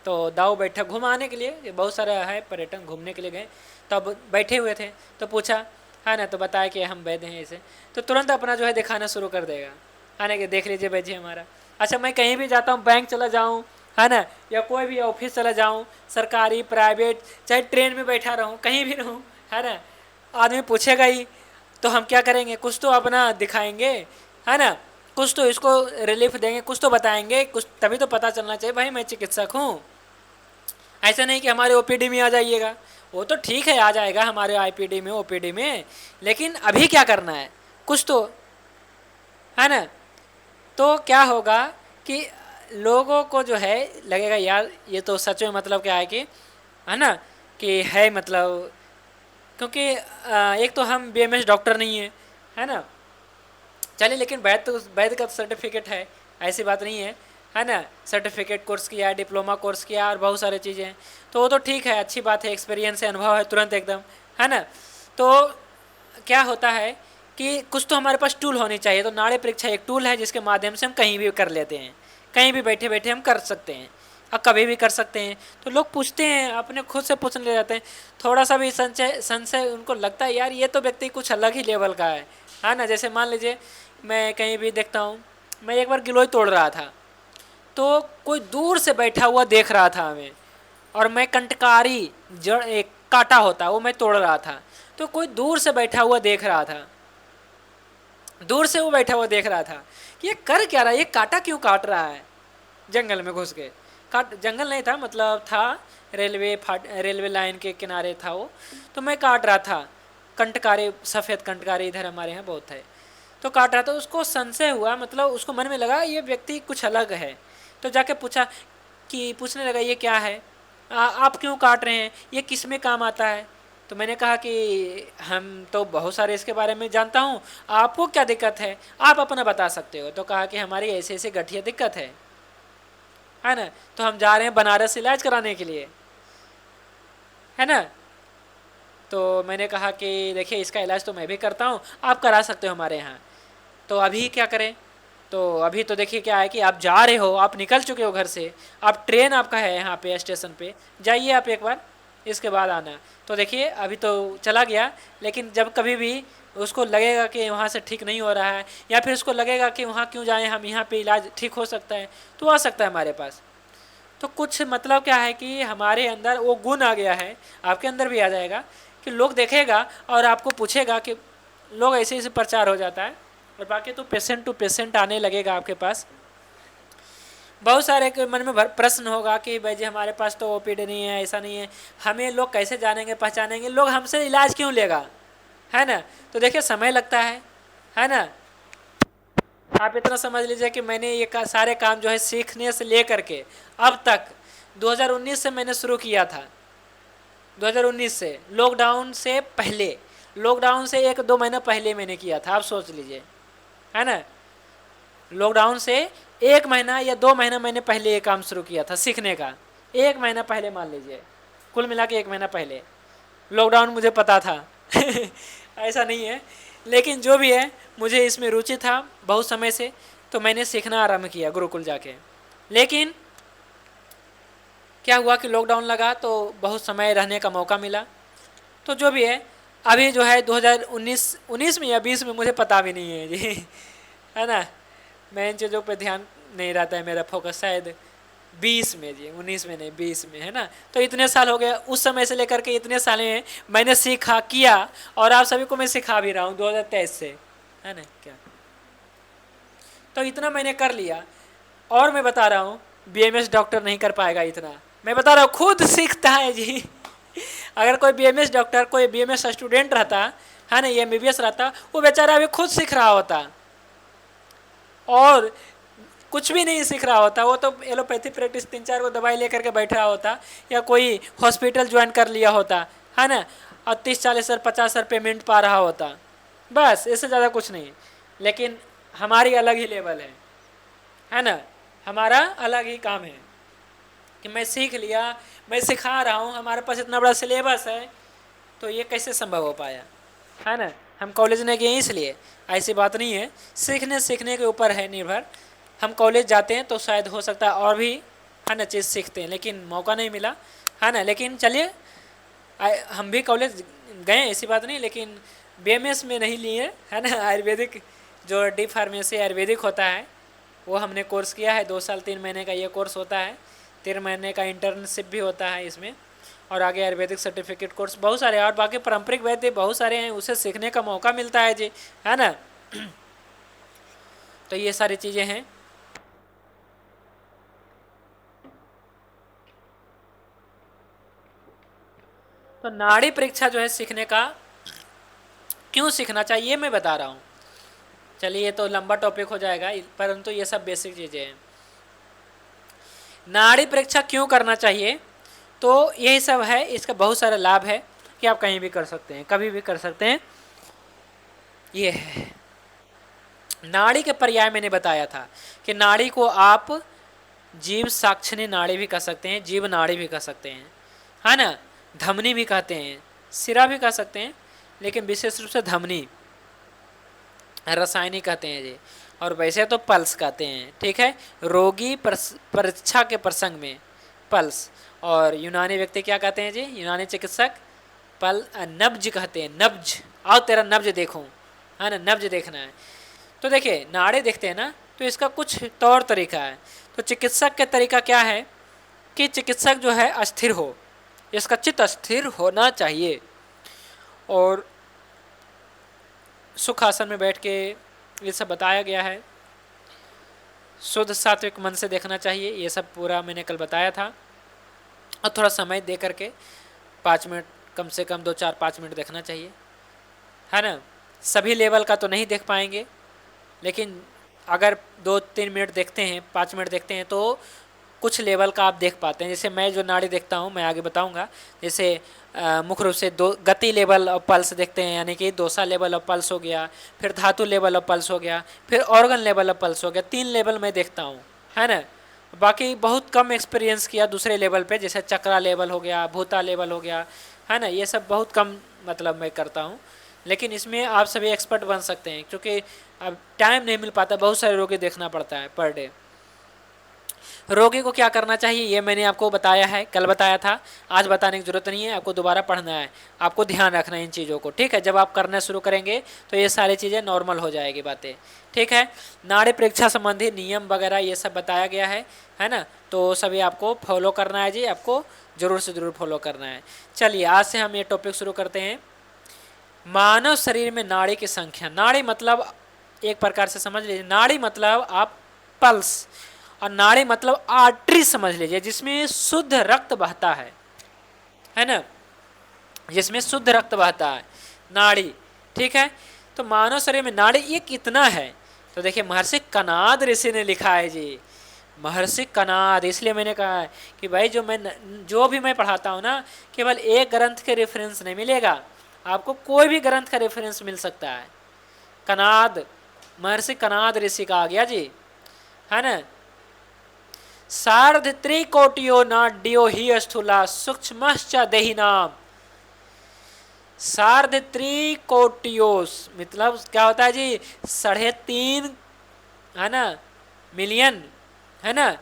तो दाऊ बैठक घुमाने के लिए, बहुत सारा है पर्यटन, घूमने के लिए गए, तब बैठे हुए थे तो पूछा, है ना, तो बताया कि हम वैद्य हैं ऐसे, तो तुरंत अपना जो है दिखाना शुरू कर देगा, है ना, कि देख लीजिए वैद्य हमारा। अच्छा, मैं कहीं भी जाता हूँ, बैंक चला जाऊँ, है ना, या कोई भी ऑफिस चला जाऊँ, सरकारी प्राइवेट, चाहे ट्रेन में बैठा रहूँ, कहीं भी रहूँ, है ना, आदमी पूछेगा ही, तो हम क्या करेंगे, कुछ तो अपना दिखाएंगे, है ना, कुछ तो इसको रिलीफ देंगे, कुछ तो बताएंगे, कुछ, तभी तो पता चलना चाहिए भाई मैं चिकित्सक हूँ। ऐसा नहीं कि हमारे ओपीडी में आ जाइएगा, वो तो ठीक है आ जाएगा हमारे आईपीडी में, ओपीडी में, लेकिन अभी क्या करना है, कुछ तो, है ना। तो क्या होगा कि लोगों को जो है लगेगा यार ये तो सच में, मतलब क्या है कि, है ना, कि है मतलब, क्योंकि एक तो हम बीएमएस डॉक्टर नहीं है ना, चलिए, लेकिन वैद्य का सर्टिफिकेट है, ऐसी बात नहीं है ना, सर्टिफिकेट कोर्स किया, डिप्लोमा कोर्स किया, और बहुत सारी चीज़ें हैं, तो वो तो ठीक है, अच्छी बात है, एक्सपीरियंस है, अनुभव है तुरंत एकदम, है ना। तो क्या होता है कि कुछ तो हमारे पास टूल होनी चाहिए। तो नाड़ी परीक्षा एक टूल है जिसके माध्यम से हम कहीं भी कर लेते हैं, कहीं भी बैठे बैठे हम कर सकते हैं, और कभी भी कर सकते हैं। तो लोग पूछते हैं, अपने खुद से पूछने ले जाते हैं, थोड़ा सा भी संशय उनको लगता है यार ये तो व्यक्ति कुछ अलग ही लेवल का है ना। जैसे मान लीजिए मैं कहीं भी देखता हूँ, मैं एक बार गिलोय तोड़ रहा था, तो कोई दूर से बैठा हुआ देख रहा था हमें, और मैं कंटकारी जड़ एक कांटा होता वो मैं तोड़ रहा था, तो कोई दूर से बैठा हुआ देख रहा था, दूर से वो बैठा हुआ देख रहा था कि ये कर क्या रहा है, ये कांटा क्यों काट रहा है, जंगल में घुस के, जंगल नहीं था, मतलब था रेलवे लाइन के किनारे था वो, तो मैं काट रहा था, कंटकारी, सफ़ेद कंटकारी इधर हमारे यहाँ बहुत है, तो काट रहा था। उसको संशय हुआ, मतलब उसको मन में लगा ये व्यक्ति कुछ अलग है, तो जाके पूछने लगा ये क्या है, आप क्यों काट रहे हैं, ये किस में काम आता है। तो मैंने कहा कि हम तो बहुत सारे इसके बारे में जानता हूँ, आपको क्या दिक्कत है, आप अपना बता सकते हो। तो कहा कि हमारी ऐसे ऐसे गठिया दिक्कत है ना, तो हम जा रहे हैं बनारस इलाज कराने के लिए, है ना। तो मैंने कहा कि देखिए इसका इलाज तो मैं भी करता हूँ, आप करा सकते हो हमारे यहाँ, तो अभी क्या करें। तो अभी तो देखिए क्या है कि आप जा रहे हो, आप निकल चुके हो घर से, आप ट्रेन आपका है यहाँ पे स्टेशन पे, जाइए आप एक बार, इसके बाद आना। तो देखिए अभी तो चला गया, लेकिन जब कभी भी उसको लगेगा कि वहाँ से ठीक नहीं हो रहा है, या फिर उसको लगेगा कि वहाँ क्यों जाएं, हम यहाँ पे इलाज ठीक हो सकता है, तो आ सकता है हमारे पास। तो कुछ मतलब क्या है कि हमारे अंदर वो गुण आ गया है, आपके अंदर भी आ जाएगा कि लोग देखेगा और आपको पूछेगा कि लोग ऐसे ऐसे प्रचार हो जाता है, और बाकी तो पेशेंट टू पेशेंट आने लगेगा आपके पास। बहुत सारे के मन में प्रश्न होगा कि भाई जी हमारे पास तो ओपीडी नहीं है, ऐसा नहीं है, हमें लोग कैसे जानेंगे पहचानेंगे, लोग हमसे इलाज क्यों लेगा, है ना। तो देखिए समय लगता है ना। आप इतना समझ लीजिए कि मैंने ये सारे काम जो है सीखने से लेकर के अब तक 2019 से मैंने शुरू किया था, 2019 से, लॉकडाउन से पहले, लॉकडाउन से 1-2 महीना पहले मैंने किया था, आप सोच लीजिए, है ना। लॉकडाउन से 1 महीना या 2 महीना मैंने पहले ये काम शुरू किया था सीखने का, 1 महीना पहले मान लीजिए, कुल मिला के 1 महीना पहले लॉकडाउन मुझे पता था ऐसा नहीं है, लेकिन जो भी है मुझे इसमें रुचि था बहुत समय से, तो मैंने सीखना आरंभ किया गुरुकुल जाके। लेकिन क्या हुआ कि लॉकडाउन लगा तो बहुत समय रहने का मौका मिला, तो जो भी है अभी जो है 2019 में या 20 में मुझे पता भी नहीं है जी है ना। मैं इन चीज़ों पे ध्यान नहीं रहता है मेरा फोकस, शायद 20 में जी, 19 में नहीं 20 में, है ना। तो इतने साल हो गए, उस समय से लेकर के इतने साल में मैंने सीखा किया, और आप सभी को मैं सिखा भी रहा हूँ 2023 से, है ना क्या। तो इतना मैंने कर लिया, और मैं बता रहा हूँ बीएमएस डॉक्टर नहीं कर पाएगा इतना, मैं बता रहा हूँ, खुद सीखता है जी अगर कोई बीएमएस डॉक्टर, कोई बीएमएस स्टूडेंट रहता है ना, एमबीबीएस रहता, वो बेचारा अभी खुद सीख रहा होता और कुछ भी नहीं सीख रहा होता, वो तो एलोपैथी प्रैक्टिस 3-4 को दवाई लेकर के बैठ रहा होता, या कोई हॉस्पिटल ज्वाइन कर लिया होता, है ना, और 30-40 हज़ार 50 हज़ार पेमेंट पा रहा होता, बस, इससे ज़्यादा कुछ नहीं। लेकिन हमारी अलग ही लेवल है ना, हमारा अलग ही काम है कि मैं सीख लिया, मैं सिखा रहा हूँ, हमारे पास इतना बड़ा सिलेबस है, तो ये कैसे संभव हो पाया, है ना। हम कॉलेज नहीं गए इसलिए, ऐसी बात नहीं है, सीखने के ऊपर है निर्भर। हम कॉलेज जाते हैं तो शायद हो सकता है और भी, है ना, चीज़ सीखते हैं, लेकिन मौका नहीं मिला, है ना। लेकिन चलिए, हम भी कॉलेज गए, ऐसी बात नहीं, लेकिन बीएमएस में नहीं लिए, है ना। आयुर्वेदिक जो डी फार्मेसी आयुर्वेदिक होता है वो हमने कोर्स किया है, 2 साल 3 महीने का ये कोर्स होता है, 3 महीने का इंटर्नशिप भी होता है इसमें, और आगे आयुर्वेदिक सर्टिफिकेट कोर्स बहुत सारे, और बाकी पारंपरिक वैद्य बहुत सारे हैं, उसे सीखने का मौका मिलता है जी, है ना तो ये सारी चीज़ें हैं। तो नाड़ी परीक्षा जो है सीखने का, क्यों सीखना चाहिए मैं बता रहा हूँ। चलिए, ये तो लंबा टॉपिक हो जाएगा, परंतु ये सब बेसिक चीज़ें हैं। नाड़ी परीक्षा क्यों करना चाहिए, तो यही सब है, इसका बहुत सारा लाभ है कि आप कहीं भी कर सकते हैं, कभी भी कर सकते हैं। ये है नाड़ी के पर्याय, मैंने बताया था कि नाड़ी को आप जीव साक्षिणी नाड़ी भी कह सकते हैं, जीव नाड़ी भी कह सकते हैं, है ना, धमनी भी कहते हैं, सिरा भी कह सकते हैं, लेकिन विशेष रूप से धमनी रासायनिक कहते हैं जी, और वैसे तो पल्स कहते हैं, ठीक है। रोगी परीक्षा के प्रसंग में पल्स, और यूनानी व्यक्ति क्या कहते हैं जी, यूनानी चिकित्सक नब्ज कहते हैं, नब्ज, आओ तेरा नब्ज देखूं, है ना, नब्ज देखना है। तो देखिए, नाड़ी देखते हैं ना, तो इसका कुछ तौर तरीका है। तो चिकित्सक का तरीका क्या है कि चिकित्सक जो है अस्थिर हो, इसका चित्त अस्थिर होना चाहिए, और सुख आसन में बैठ के ये सब बताया गया है, शुद्ध सात्विक मन से देखना चाहिए, ये सब पूरा मैंने कल बताया था। और थोड़ा समय दे करके 5 मिनट, कम से कम 2-4-5 मिनट देखना चाहिए, है ना। सभी लेवल का तो नहीं देख पाएंगे, लेकिन अगर 2-3 मिनट देखते हैं, 5 मिनट देखते हैं, तो कुछ लेवल का आप देख पाते हैं। जैसे मैं जो नाड़ी देखता हूँ, मैं आगे बताऊँगा, जैसे मुख्य रूप से गति लेवल ऑफ पल्स देखते हैं, यानी कि दोसा लेवल ऑफ पल्स हो गया, फिर धातु लेवल ऑफ पल्स हो गया, फिर ऑर्गन लेवल ऑफ पल्स हो गया, 3 लेवल मैं देखता हूँ, है ना। बाकी बहुत कम एक्सपीरियंस किया दूसरे लेवल पे, जैसे चक्रा लेवल हो गया, भूता लेवल हो गया, है ना, ये सब बहुत कम मतलब मैं करता हूँ। लेकिन इसमें आप सभी एक्सपर्ट बन सकते हैं, क्योंकि अब टाइम नहीं मिल पाता, बहुत सारे रोगी देखना पड़ता है पर डे। रोगी को क्या करना चाहिए ये मैंने आपको बताया है, कल बताया था, आज बताने की ज़रूरत नहीं है, आपको दोबारा पढ़ना है, आपको ध्यान रखना है इन चीज़ों को, ठीक है। जब आप करना शुरू करेंगे तो ये सारी चीज़ें नॉर्मल हो जाएगी बातें, ठीक है। नाड़ी परीक्षा संबंधी नियम वगैरह ये सब बताया गया है ना, तो सभी आपको फॉलो करना है जी, आपको ज़रूर से ज़रूर फॉलो करना है। चलिए, आज से हम ये टॉपिक शुरू करते हैं। मानव शरीर में नाड़ी की संख्या, नाड़ी मतलब एक प्रकार से समझ लीजिए, नाड़ी मतलब आप पल्स, और नाड़ी मतलब आर्टरी समझ लीजिए, जिसमें शुद्ध रक्त बहता है ना, जिसमें शुद्ध रक्त बहता है, नाड़ी। ठीक है, तो मानव शरीर में नाड़ी ये कितना है, तो देखिए महर्षि कनाद ऋषि ने लिखा है जी, महर्षि कनाद। इसलिए मैंने कहा है कि भाई जो भी मैं पढ़ाता हूँ ना, केवल एक ग्रंथ के रेफरेंस नहीं मिलेगा आपको, कोई भी ग्रंथ का रेफरेंस मिल सकता है। कनाद, महर्षि कनाद ऋषि का आ गया जी, है ना। सार्ध त्रिकोटियो नाड्यो ही स्थूला सूक्ष्मश्च देहि नाम। सार्ध त्रिकोटियोस मतलब क्या होता है जी, 3.5 है ना मिलियन, है ना,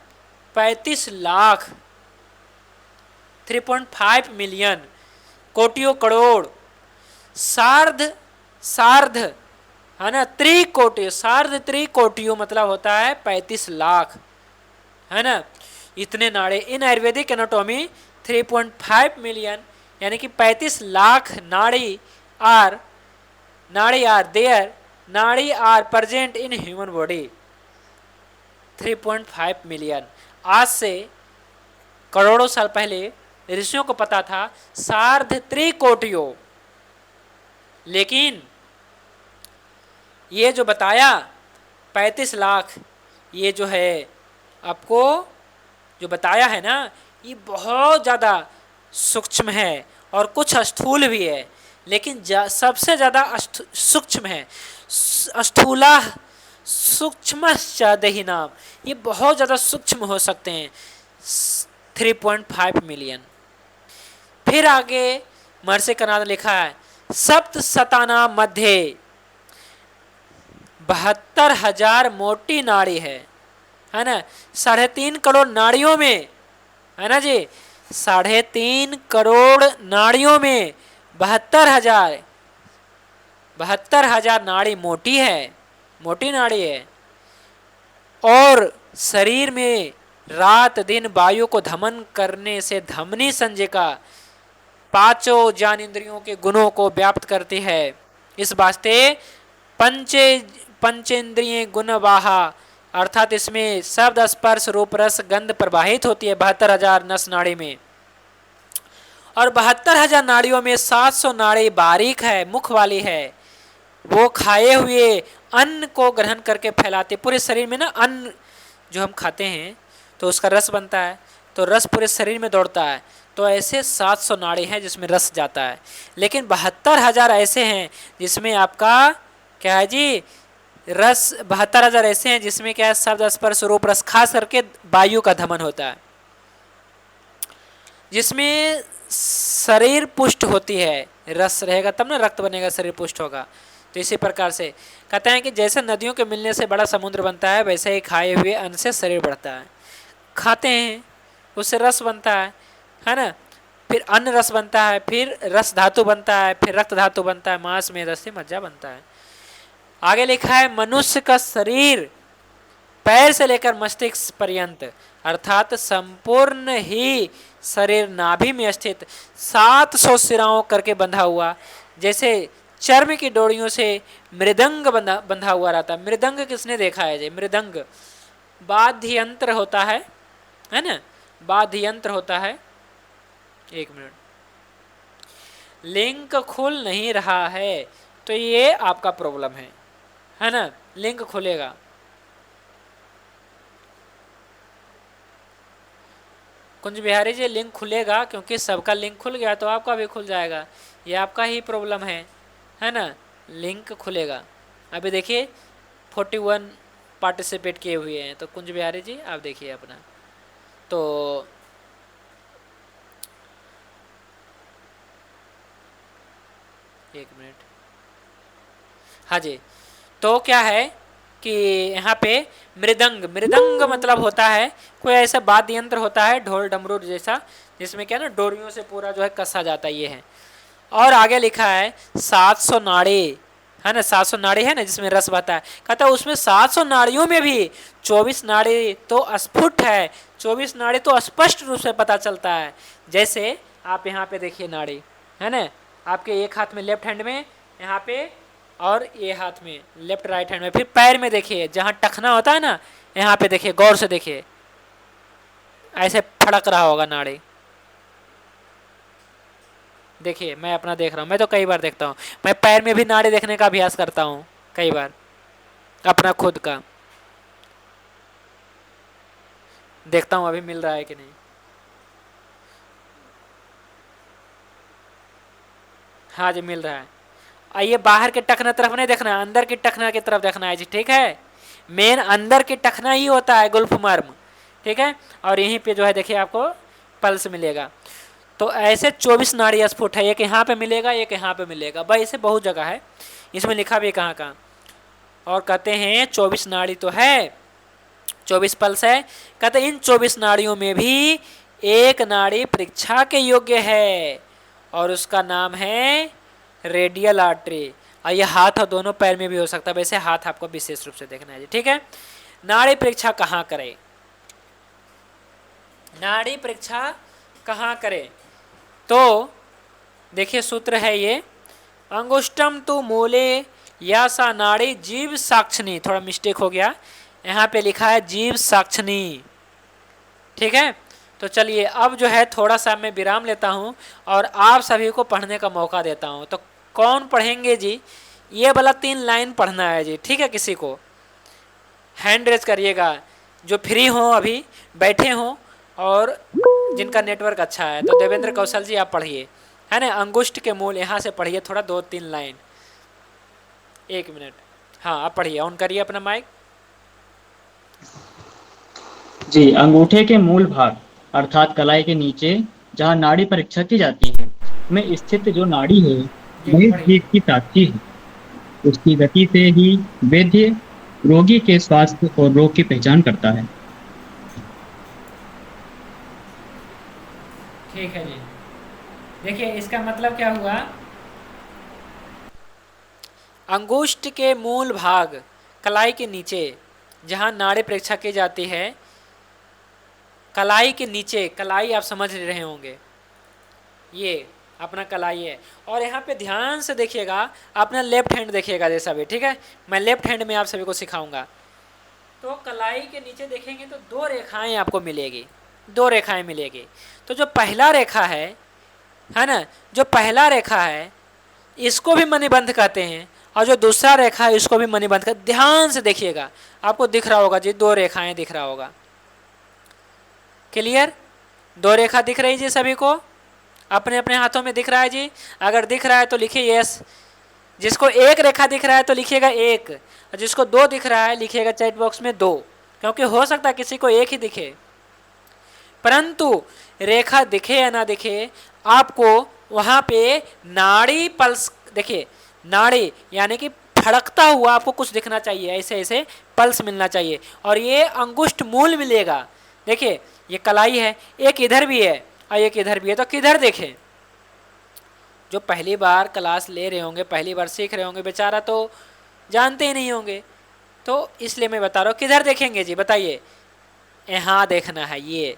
35 लाख, 3.5 मिलियन, कोटियों करोड़, सार्ध है ना, त्रिकोटि, सार्ध त्रिकोटियों मतलब होता है 35 लाख, है ना। इतने नाड़ी इन आयुर्वेदिक एनाटॉमी 3.5 मिलियन, यानी कि 35 लाख नाड़ी are present in human body. 3.5 million, आज से करोड़ों साल पहले ऋषियों को पता था सार्ध त्रिकोटियों, लेकिन ये जो बताया 35 लाख, ये जो है आपको जो बताया है ना, ये बहुत ज़्यादा सूक्ष्म है और कुछ स्थूल भी है, लेकिन सबसे ज़्यादा सूक्ष्म है। स्थूला सूक्ष्मश्च देहि नाम, ये बहुत ज़्यादा सूक्ष्म हो सकते हैं, 3.5 मिलियन। फिर आगे महर्षि कनाद ने लिखा है सप्त शताना मध्य 72,000 मोटी नाड़ी है ना। 3.5 करोड़ नाड़ियों में, है ना जी, 3.5 करोड़ नाड़ियों में 72,000 नाड़ी मोटी है, मोटी नाड़ी है। और शरीर में रात दिन वायु को धमन करने से धमनी संजिका पांचों ज्ञानेंद्रियों के गुणों को व्याप्त करती है। इस वास्ते पंचेंद्रिय गुणवाहा, अर्थात इसमें शब्द स्पर्श रूप रस गंध प्रवाहित होती है 72,000 नस नाड़ी में। और 72,000 नाड़ियों में 700 नाड़ी बारीक है, मुख वाली है, वो खाए हुए अन्न को ग्रहण करके फैलाते पूरे शरीर में ना। अन्न जो हम खाते हैं तो उसका रस बनता है, तो रस पूरे शरीर में दौड़ता है, तो ऐसे 700 नाड़ी हैं जिसमें रस जाता है। लेकिन 72,000 ऐसे हैं जिसमें आपका क्या है जी, रस 72,000 ऐसे हैं जिसमें क्या है, शब्द स्पर्श रूप रस, खास करके वायु का धमन होता है, जिसमें शरीर पुष्ट होती है। रस रहेगा तब ना रक्त बनेगा, शरीर पुष्ट होगा। तो इसी प्रकार से कहते हैं कि जैसे नदियों के मिलने से बड़ा समुद्र बनता है, वैसे ही खाए हुए अन्न से शरीर बढ़ता है। खाते हैं उससे रस बनता है ना, फिर अन्न रस बनता है, फिर रस धातु बनता है, फिर रक्त धातु बनता है, मांस में रस मज्जा बनता है। आगे लिखा है मनुष्य का शरीर पैर से लेकर मस्तिष्क पर्यंत, अर्थात संपूर्ण ही शरीर नाभि में स्थित 700 सिराओं करके बंधा हुआ, जैसे चर्म की डोरियों से मृदंग बंधा हुआ रहता है। मृदंग किसने देखा है जी? मृदंग वाद्य यंत्र होता है ना, वाद्य यंत्र होता है। एक मिनट, लिंक खुल नहीं रहा है तो ये आपका प्रॉब्लम है ना, लिंक खुलेगा। कुंज बिहारी जी लिंक खुलेगा, क्योंकि सबका लिंक खुल गया तो आपका भी खुल जाएगा, ये आपका ही प्रॉब्लम है ना, लिंक खुलेगा। अभी देखिए 41 पार्टिसिपेट किए हुए हैं, तो कुंज बिहारी जी आप देखिए अपना, तो एक मिनट, हाँ जी। तो क्या है कि यहाँ पे मृदंग, मृदंग मतलब होता है कोई ऐसा वाद्य यंत्र होता है ढोल डमरू जैसा, जिसमें क्या ना डोरियों से पूरा जो है कसा जाता है, ये है। और आगे लिखा है 700 नाड़ी है ना, 700 नाड़ी है ना जिसमें रस बहता है। कहता है उसमें 700 नाड़ियों में भी 24 नाड़ी तो स्फुट है, 24 नाड़ी तो स्पष्ट रूप से पता चलता है। जैसे आप यहाँ पे देखिए नाड़ी है ना, आपके एक हाथ में लेफ्ट हैंड में यहाँ पे, और ये हाथ में लेफ्ट राइट हैंड में, फिर पैर में देखिए जहाँ टखना होता है ना, यहाँ पे देखिए, गौर से देखिए, ऐसे फड़क रहा होगा नाड़ी। देखिए मैं अपना देख रहा हूँ, मैं तो कई बार देखता हूँ, मैं पैर में भी नाड़ी देखने का अभ्यास करता हूँ कई बार अपना खुद का, देखता हूँ अभी मिल रहा है कि नहीं। हाँ जी मिल रहा है। आइए बाहर के टखना तरफ नहीं देखना है, अंदर की टखना की तरफ देखना है जी, ठीक है। मेन अंदर की टखना ही होता है गुल्फ मर्म, ठीक है। और यहीं पे जो है देखिए आपको पल्स मिलेगा। तो ऐसे 24 नाड़ी स्फुट है, एक यहाँ पे मिलेगा एक यहाँ पे मिलेगा, भाई इसे बहुत जगह है, इसमें लिखा भी कहाँ कहाँ। और कहते हैं 24 नाड़ी तो है, 24 पल्स है, कहते इन 24 नाड़ियों में भी एक नाड़ी परीक्षा के योग्य है और उसका नाम है रेडियल आर्टरी। और ये हाथ और दोनों पैर में भी हो सकता है, वैसे हाथ आपको विशेष रूप से देखना है जी, ठीक है। नाड़ी परीक्षा कहाँ करें, नाड़ी परीक्षा कहाँ करें, तो देखिए सूत्र है ये, अंगुष्टम तु मूले या सा नाड़ी जीव साक्षिणी, थोड़ा मिस्टेक हो गया, यहाँ पे लिखा है जीव साक्षिणी, ठीक है। तो चलिए अब जो है थोड़ा सा मैं विराम लेता हूँ और आप सभी को पढ़ने का मौका देता हूँ। तो कौन पढ़ेंगे जी, ये वाला 3 लाइन पढ़ना है जी, ठीक है। किसी को हैंड रेज करिएगा, जो फ्री हो अभी बैठे हों और जिनका नेटवर्क अच्छा है। तो देवेंद्र कौशल जी आप पढ़िए, है ना, अंगुष्ठ के मूल यहाँ से पढ़िए थोड़ा 2-3 लाइन, 1 मिनट। हाँ आप पढ़िए, ऑन करिए अपना माइक। जी, अंगूठे के मूल भाग अर्थात कलाई के नीचे जहाँ नाड़ी परीक्षा की जाती है में स्थित जो नाड़ी है जी वही पढ़िए। जीव की साक्षी है। उसकी गति से ही वैद्य रोगी के स्वास्थ्य और रोग की पहचान करता है। ठीक है जी, देखिए इसका मतलब क्या हुआ, अंगुष्ठ के मूल भाग कलाई के नीचे जहाँ नाड़ी परीक्षा की जाती है, कलाई के नीचे, कलाई आप समझ रहे होंगे, ये अपना कलाई है। और यहाँ पे ध्यान से देखिएगा, अपना लेफ्ट हैंड देखिएगा जैसा भी, ठीक है। मैं लेफ्ट हैंड में आप सभी को सिखाऊंगा। तो कलाई के नीचे देखेंगे तो 2 रेखाएं आपको मिलेगी, 2 रेखाएं मिलेगी। तो जो पहला रेखा है ना, जो पहला रेखा है इसको भी मणिबंध कहते हैं, और जो दूसरा रेखा है इसको भी मणिबंध कहते। ध्यान से देखिएगा, आपको दिख रहा होगा जी, 2 रेखाएं दिख रहा होगा, क्लियर। 2 रेखा दिख रही जी सभी को, अपने अपने हाथों में दिख रहा है जी। अगर दिख रहा है तो लिखिए यस, जिसको 1 रेखा दिख रहा है तो लिखिएगा 1, और जिसको 2 दिख रहा है लिखिएगा चैट बॉक्स में 2, क्योंकि हो सकता है किसी को 1 ही दिखे। परंतु रेखा दिखे या ना दिखे, आपको वहाँ पे नाड़ी पल्स, देखिए नाड़ी यानी कि फड़कता हुआ आपको कुछ दिखना चाहिए, ऐसे ऐसे पल्स मिलना चाहिए। और ये अंगुष्ठ मूल मिलेगा, देखिए ये कलाई है, एक इधर भी है और एक इधर भी है, तो किधर देखें। जो पहली बार क्लास ले रहे होंगे, पहली बार सीख रहे होंगे, बेचारा तो जानते ही नहीं होंगे, तो इसलिए मैं बता रहा हूँ किधर देखेंगे जी, बताइए। यहाँ देखना है, ये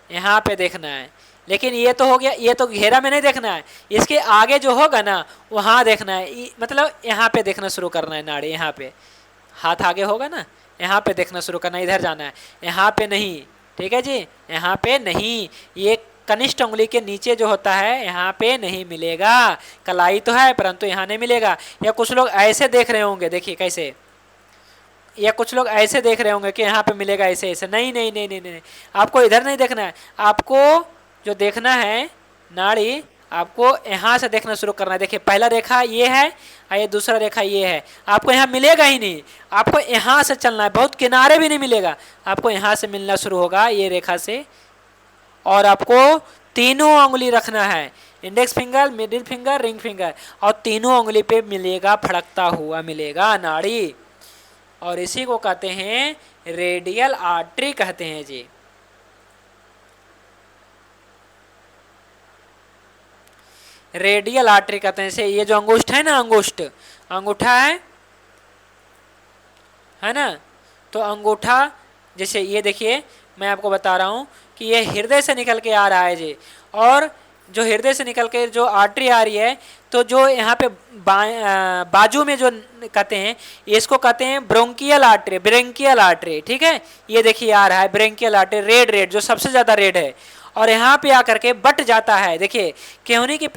यहाँ पे देखना है। लेकिन ये तो हो गया, ये तो घेरा में नहीं देखना है, इसके आगे जो होगा ना वहाँ देखना है, मतलब यहाँ पे देखना शुरू करना है नाड़ी, यहाँ पे हाथ आगे होगा ना, यहाँ पे देखना शुरू करना, इधर जाना है, यहाँ पे नहीं, ठीक है जी, यहाँ पे नहीं। ये कनिष्ठ उंगली के नीचे जो होता है यहाँ पे नहीं मिलेगा, कलाई तो है परंतु यहाँ नहीं मिलेगा। या कुछ लोग ऐसे देख रहे होंगे, देखिए कैसे, या कुछ लोग ऐसे देख रहे होंगे कि यहाँ पे मिलेगा ऐसे ऐसे, नहीं नहीं नहीं नहीं नहीं, आपको इधर नहीं देखना है, आपको जो देखना है नाड़ी, आपको यहाँ से देखना शुरू करना है। देखिए पहला रेखा ये है और ये दूसरा रेखा ये है, आपको यहाँ मिलेगा ही नहीं, आपको यहाँ से चलना है, बहुत किनारे भी नहीं मिलेगा, आपको यहाँ से मिलना शुरू होगा ये रेखा से। और आपको तीनों उंगली रखना है, index finger, middle finger, ring finger, और तीनों उंगली पे मिलेगा, फड़कता हुआ मिलेगा नाड़ी, और इसी को कहते हैं रेडियल आर्टरी कहते हैं जी। रेडियल आर्टरी कहते हैं। जैसे ये जो अंगुष्ठ है ना, अंगुष्ठ अंगूठा है ना, तो अंगूठा जैसे ये देखिए, मैं आपको बता रहा हूँ कि ये हृदय से निकल के आ रहा है जी, और जो हृदय से निकल के जो आर्टरी आ रही है, तो जो यहाँ पे बाजू में जो कहते हैं, इसको कहते हैं ब्रोंकियल आर्टरी, ब्रेंकियल आर्टरी, ठीक है। ये देखिए आ रहा है ब्रेंकियल आर्टरी, रेड रेड जो सबसे ज़्यादा रेड है, और यहाँ पे आकर के बट जाता है, देखिए केहनी के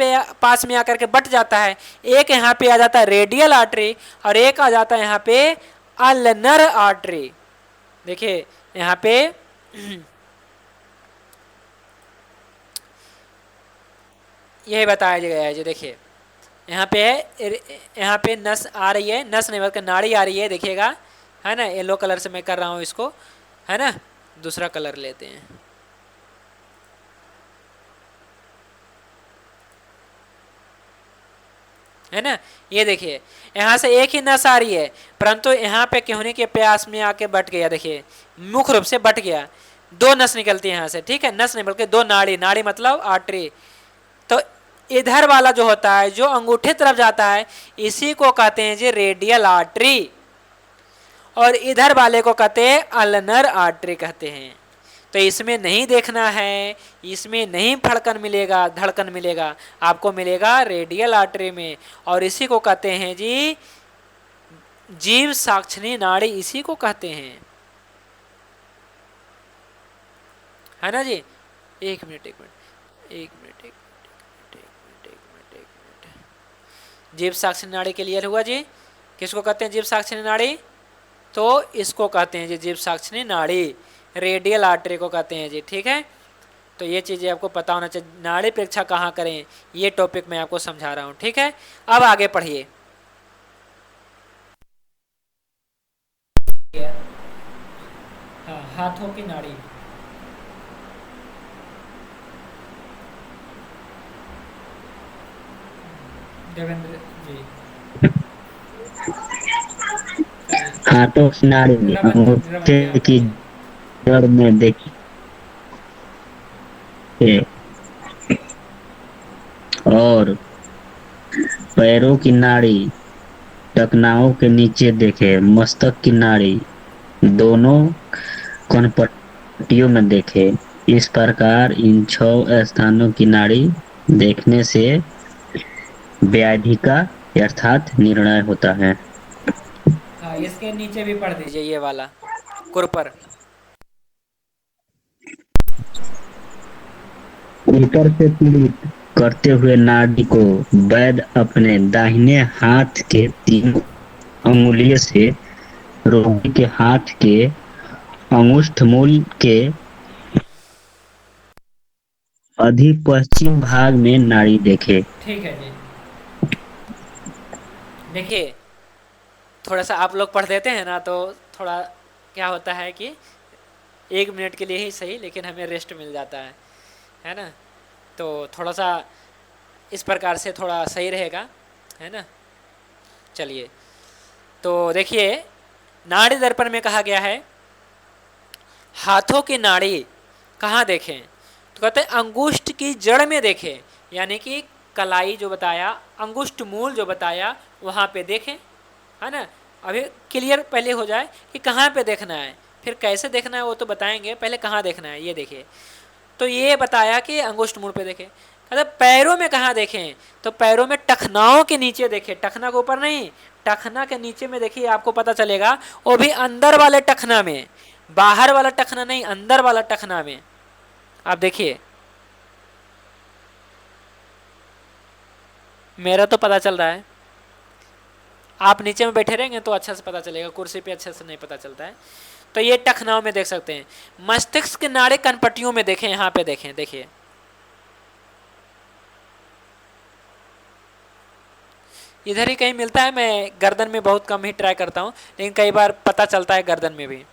पास में आकर के बट जाता है। एक यहाँ पे आ जाता है रेडियल आर्टरी, और एक आ जाता है यहाँ पे अल्नर आर्टरी। देखिए यहाँ पे यही बताया गया है जी। देखिए यहाँ पे है, यहाँ पे नस आ रही है, नस नहीं बल्कि नाड़ी आ रही है, देखिएगा, है ना। येलो कलर से मैं कर रहा हूँ इसको, है ना। दूसरा कलर लेते हैं, है ना। ये देखिए यहाँ से एक ही नस आ रही है, परंतु यहाँ पे केहनी के प्यास में आके बट गया, देखिए मुख्य रूप से बट गया। दो नस निकलती है यहाँ से, ठीक है, नस नहीं बल्कि दो नाड़ी, नाड़ी मतलब आर्टरी। तो इधर वाला जो होता है, जो अंगूठे तरफ जाता है, इसी को कहते हैं जी रेडियल आर्टरी, और इधर वाले को कहते हैं अल्नर आर्टरी कहते हैं। तो इसमें नहीं देखना है, इसमें नहीं फड़कन मिलेगा, धड़कन मिलेगा, आपको मिलेगा रेडियल आर्टरी में, और इसी को कहते हैं जी जीव साक्षिणी नाड़ी, इसी को कहते हैं, है ना जी। एक मिनट, जीव साक्षिणी नाड़ी क्लियर हुआ जी। किसको कहते हैं जीव साक्षिणी नाड़ी? तो इसको कहते हैं जी जीव साक्षिणी नाड़ी, रेडियल आर्टरी को कहते हैं जी, ठीक है। तो ये चीज़ें आपको पता होना चाहिए, नाड़ी परीक्षा कहाँ करें, ये टॉपिक मैं आपको समझा रहा हूँ, ठीक है। अब आगे पढ़िए। हाँ, हाथों की नाड़ी, देवेंद्र जी। हाथों की नाड़ी अंगूठे की जड़ में देखिए, और पैरों की नाड़ी टखनाओं के नीचे देखे, मस्तक की नाड़ी दोनों कनपट्टियों में देखे। इस प्रकार इन 6 स्थानों की नाड़ी देखने से व्याधि का अर्थात निर्णय होता है। हाँ, इसके नीचे भी पढ़ दीजिए ये वाला कुरपर। ऊपर से पीड़ित करते हुए नाड़ी को वैद्य अपने दाहिने हाथ के 3 अंगुलियों से रोगी के हाथ के अंगुष्ठ मूल के अधिक पश्चिम भाग में नाड़ी देखे। ठीक है जी। देखिए थोड़ा सा आप लोग पढ़ देते हैं ना, तो थोड़ा क्या होता है कि 1 मिनट के लिए ही सही, लेकिन हमें रेस्ट मिल जाता है ना। तो थोड़ा सा इस प्रकार से थोड़ा सही रहेगा, है ना। चलिए, तो देखिए नाड़ी दर्पण में कहा गया है हाथों की नाड़ी कहाँ देखें, तो कहते हैं अंगुष्ठ की जड़ में देखें, यानी कि कलाई जो बताया, अंगुष्ठ मूल जो बताया वहाँ पे देखें, है ना। अभी क्लियर पहले हो जाए कि कहाँ पे देखना है, फिर कैसे देखना है वो तो बताएंगे, पहले कहाँ देखना है ये देखिए। तो ये बताया कि अंगुष्ठ मूल पे देखें। कहते पैरों में कहाँ देखें, तो पैरों में टखनाओं के नीचे देखें, टखना के ऊपर नहीं, टखना के नीचे में देखिए, आपको पता चलेगा, वो भी अंदर वाले टखना में, बाहर वाला टखना नहीं, अंदर वाला टखना में। आप देखिए मेरा तो पता चल रहा है, आप नीचे में बैठे रहेंगे तो अच्छा से पता चलेगा, कुर्सी पे अच्छे से नहीं पता चलता है। तो ये टखनाओं में देख सकते हैं। मस्तिष्क के नाड़ी कनपट्टियों में देखें, यहाँ पे देखें, देखिए इधर ही कहीं मिलता है, मैं गर्दन में बहुत कम ही ट्राई करता हूँ, लेकिन कई बार पता चलता है गर्दन में भी,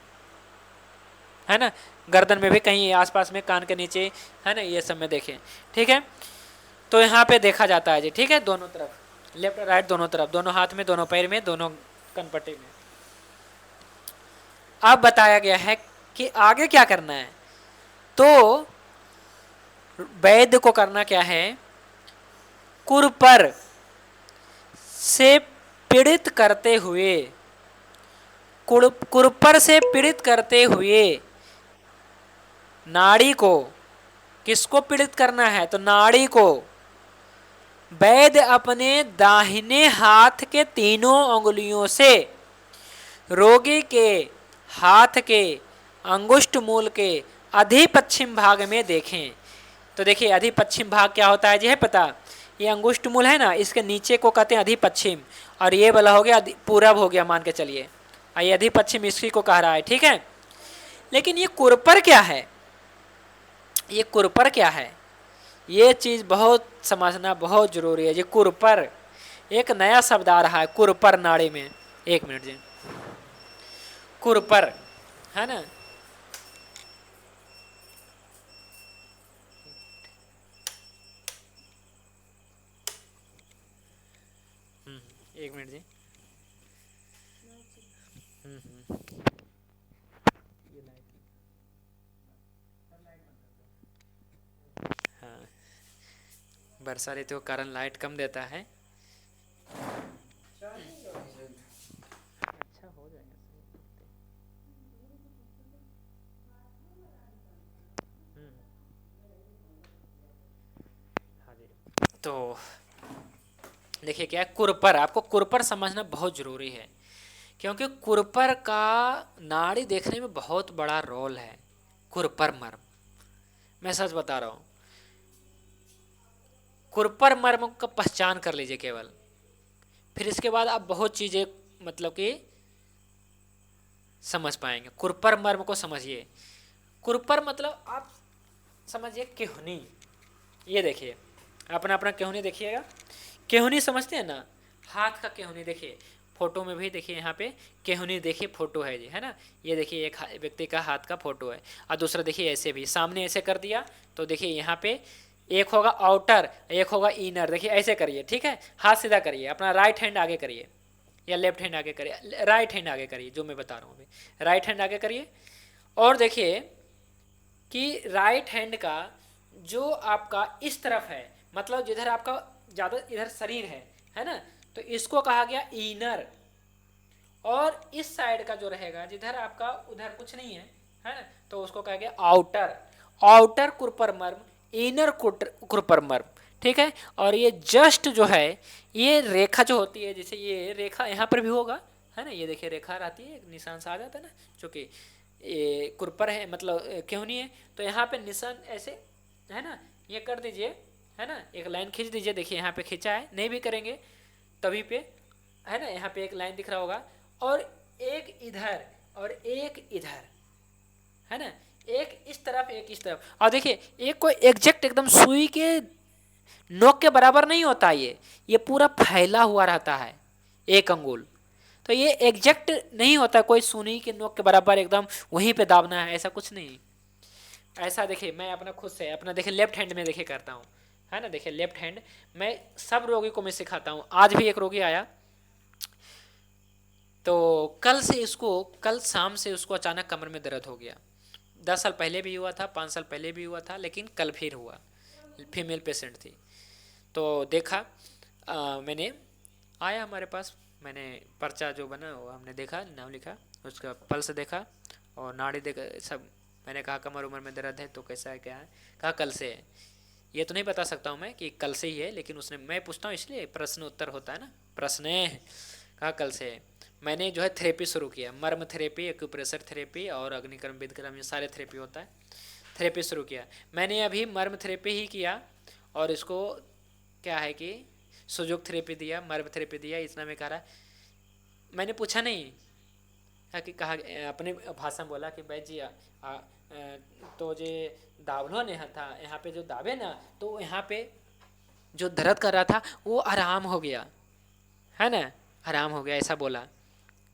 है ना। गर्दन में भी कहीं आसपास में, कान के नीचे, है ना, ये सब में देखें, ठीक है। तो यहाँ पे देखा जाता है जी, ठीक है, दोनों तरफ, लेफ्ट राइट दोनों तरफ, दोनों हाथ में, दोनों पैर में, दोनों कनपट्टी में। अब बताया गया है कि आगे क्या करना है। तो वैद्य को करना क्या है, कुरपर से पीड़ित करते हुए, कुरपर से पीड़ित करते हुए नाड़ी को, किसको पीड़ित करना है, तो नाड़ी को वैद्य अपने दाहिने हाथ के तीनों अंगुलियों से रोगी के हाथ के अंगुष्ठ मूल के अधिपश्चिम भाग में देखें। तो देखिए अधिपश्चिम भाग क्या होता है जी, है पता? ये अंगुष्ठ मूल है ना, इसके नीचे को कहते हैं अधिपश्चिम, और ये वाला हो गया पूरब हो गया, मान के चलिए। ये अधिपश्चिम इसी को कह रहा है, ठीक है। लेकिन ये कुरपर क्या है, ये कुरपर क्या है, ये चीज़ बहुत समझना बहुत जरूरी है जी। कुरपर एक नया शब्द आ रहा है कुरपर नाड़ी में। एक मिनट जी, कुरपर है ना, एक मिनट जी। हाँ, वर्षा ऋतु के कारण लाइट कम देता है। अच्छा हो जाएगा। हाँ जी, तो देखिए क्या है, कुरपर, आपको कुरपर समझना बहुत जरूरी है, क्योंकि कुरपर का नाड़ी देखने में बहुत बड़ा रोल है। कुरपर मर्म, मैं सच बता रहा हूँ, कुरपर मर्म का पहचान कर लीजिए केवल, फिर इसके बाद आप बहुत चीज़ें मतलब कि समझ पाएंगे। कुरपर मर्म को समझिए। कुरपर मतलब आप समझिए केहुनी, ये देखिए अपना अपना केहुनी देखिएगा, केहुनी समझते हैं ना, हाथ का केहुनी देखिए, फोटो में भी देखिए, यहाँ पे केहुनी देखिए फोटो है जी, है ना। ये देखिए एक व्यक्ति का हाथ का फोटो है, और दूसरा देखिए ऐसे भी सामने ऐसे कर दिया, तो देखिए यहाँ पे एक होगा आउटर, एक होगा इनर, देखिए ऐसे करिए, ठीक है। हाथ सीधा करिए, अपना राइट हैंड आगे करिए या लेफ्ट हैंड आगे करिए, राइट हैंड आगे करिए, जो मैं बता रहा हूँ अभी, राइट हैंड आगे करिए। और देखिए कि राइट हैंड का जो आपका इस तरफ है, मतलब जिधर आपका ज़्यादा इधर शरीर है ना, तो इसको कहा गया इनर। और इस साइड का जो रहेगा जिधर आपका उधर कुछ नहीं है ना, तो उसको कहा गया आउटर। आउटर कुरपर मर्म, इनर कुरपर मर्म, ठीक है। और ये जस्ट जो है, ये रेखा जो होती है, जैसे ये रेखा यहाँ पर भी होगा, है ना, ये देखिए रेखा रहती है, निशान सा आ जाता है ना, चूँकि ये कुरपर है मतलब क्यों नहीं है, तो यहाँ पे निशान ऐसे है ना, ये कर दीजिए, है ना, एक लाइन खींच दीजिए, देखिए यहाँ पे खींचा है, नहीं भी करेंगे तभी पे, है ना, यहाँ पे एक लाइन दिख रहा होगा, और एक इधर और एक इधर, है ना, एक इस तरफ एक इस तरफ। और देखिए एक कोई एग्जैक्ट एकदम सुई के नोक के बराबर नहीं होता, ये पूरा फैला हुआ रहता है एक अंगुल, तो ये एग्जैक्ट नहीं होता कोई सुई के नोक के बराबर एकदम वहीं पे दाबना है, ऐसा कुछ नहीं। ऐसा देखिए मैं अपना खुद से अपना देखिए लेफ्ट हैंड में देखिए करता हूँ, है ना, देखिए लेफ्ट हैंड मैं सब रोगी को मैं सिखाता हूँ। आज भी एक रोगी आया, तो कल शाम से उसको अचानक कमर में दर्द हो गया। 10 साल पहले भी हुआ था, 5 साल पहले भी हुआ था, लेकिन कल फिर हुआ। फीमेल पेशेंट थी, तो देखा मैंने, आया हमारे पास, मैंने पर्चा जो बना वो हमने देखा, नाम लिखा, उसका पल्स देखा और नाड़ी देखा सब। मैंने कहा कमर उमर में दर्द है तो कैसा है क्या है, कहा कल से है। ये तो नहीं बता सकता हूँ मैं कि कल से ही है, लेकिन उसने, मैं पूछता हूँ इसलिए प्रश्न उत्तर होता है ना, प्रश्न कहा कल से है। मैंने जो है थेरेपी शुरू किया, मर्म थेरेपी, एक्यूप्रेशर थेरेपी और अग्निकर्म विदकर्म, ये सारे थेरेपी होता है, थेरेपी शुरू किया मैंने। अभी मर्म थेरेपी ही किया, और इसको क्या है कि सुजोग थेरेपी दिया, मर्म थेरेपी दिया, इतना में कह रहा है। मैंने पूछा नहीं कि कहा, अपने भाषा में बोला कि भाई जी तो जे दावलो ने था यहाँ पे जो दावे ना, तो यहाँ पे जो दर्द कर रहा था वो आराम हो गया, है ना, आराम हो गया, ऐसा बोला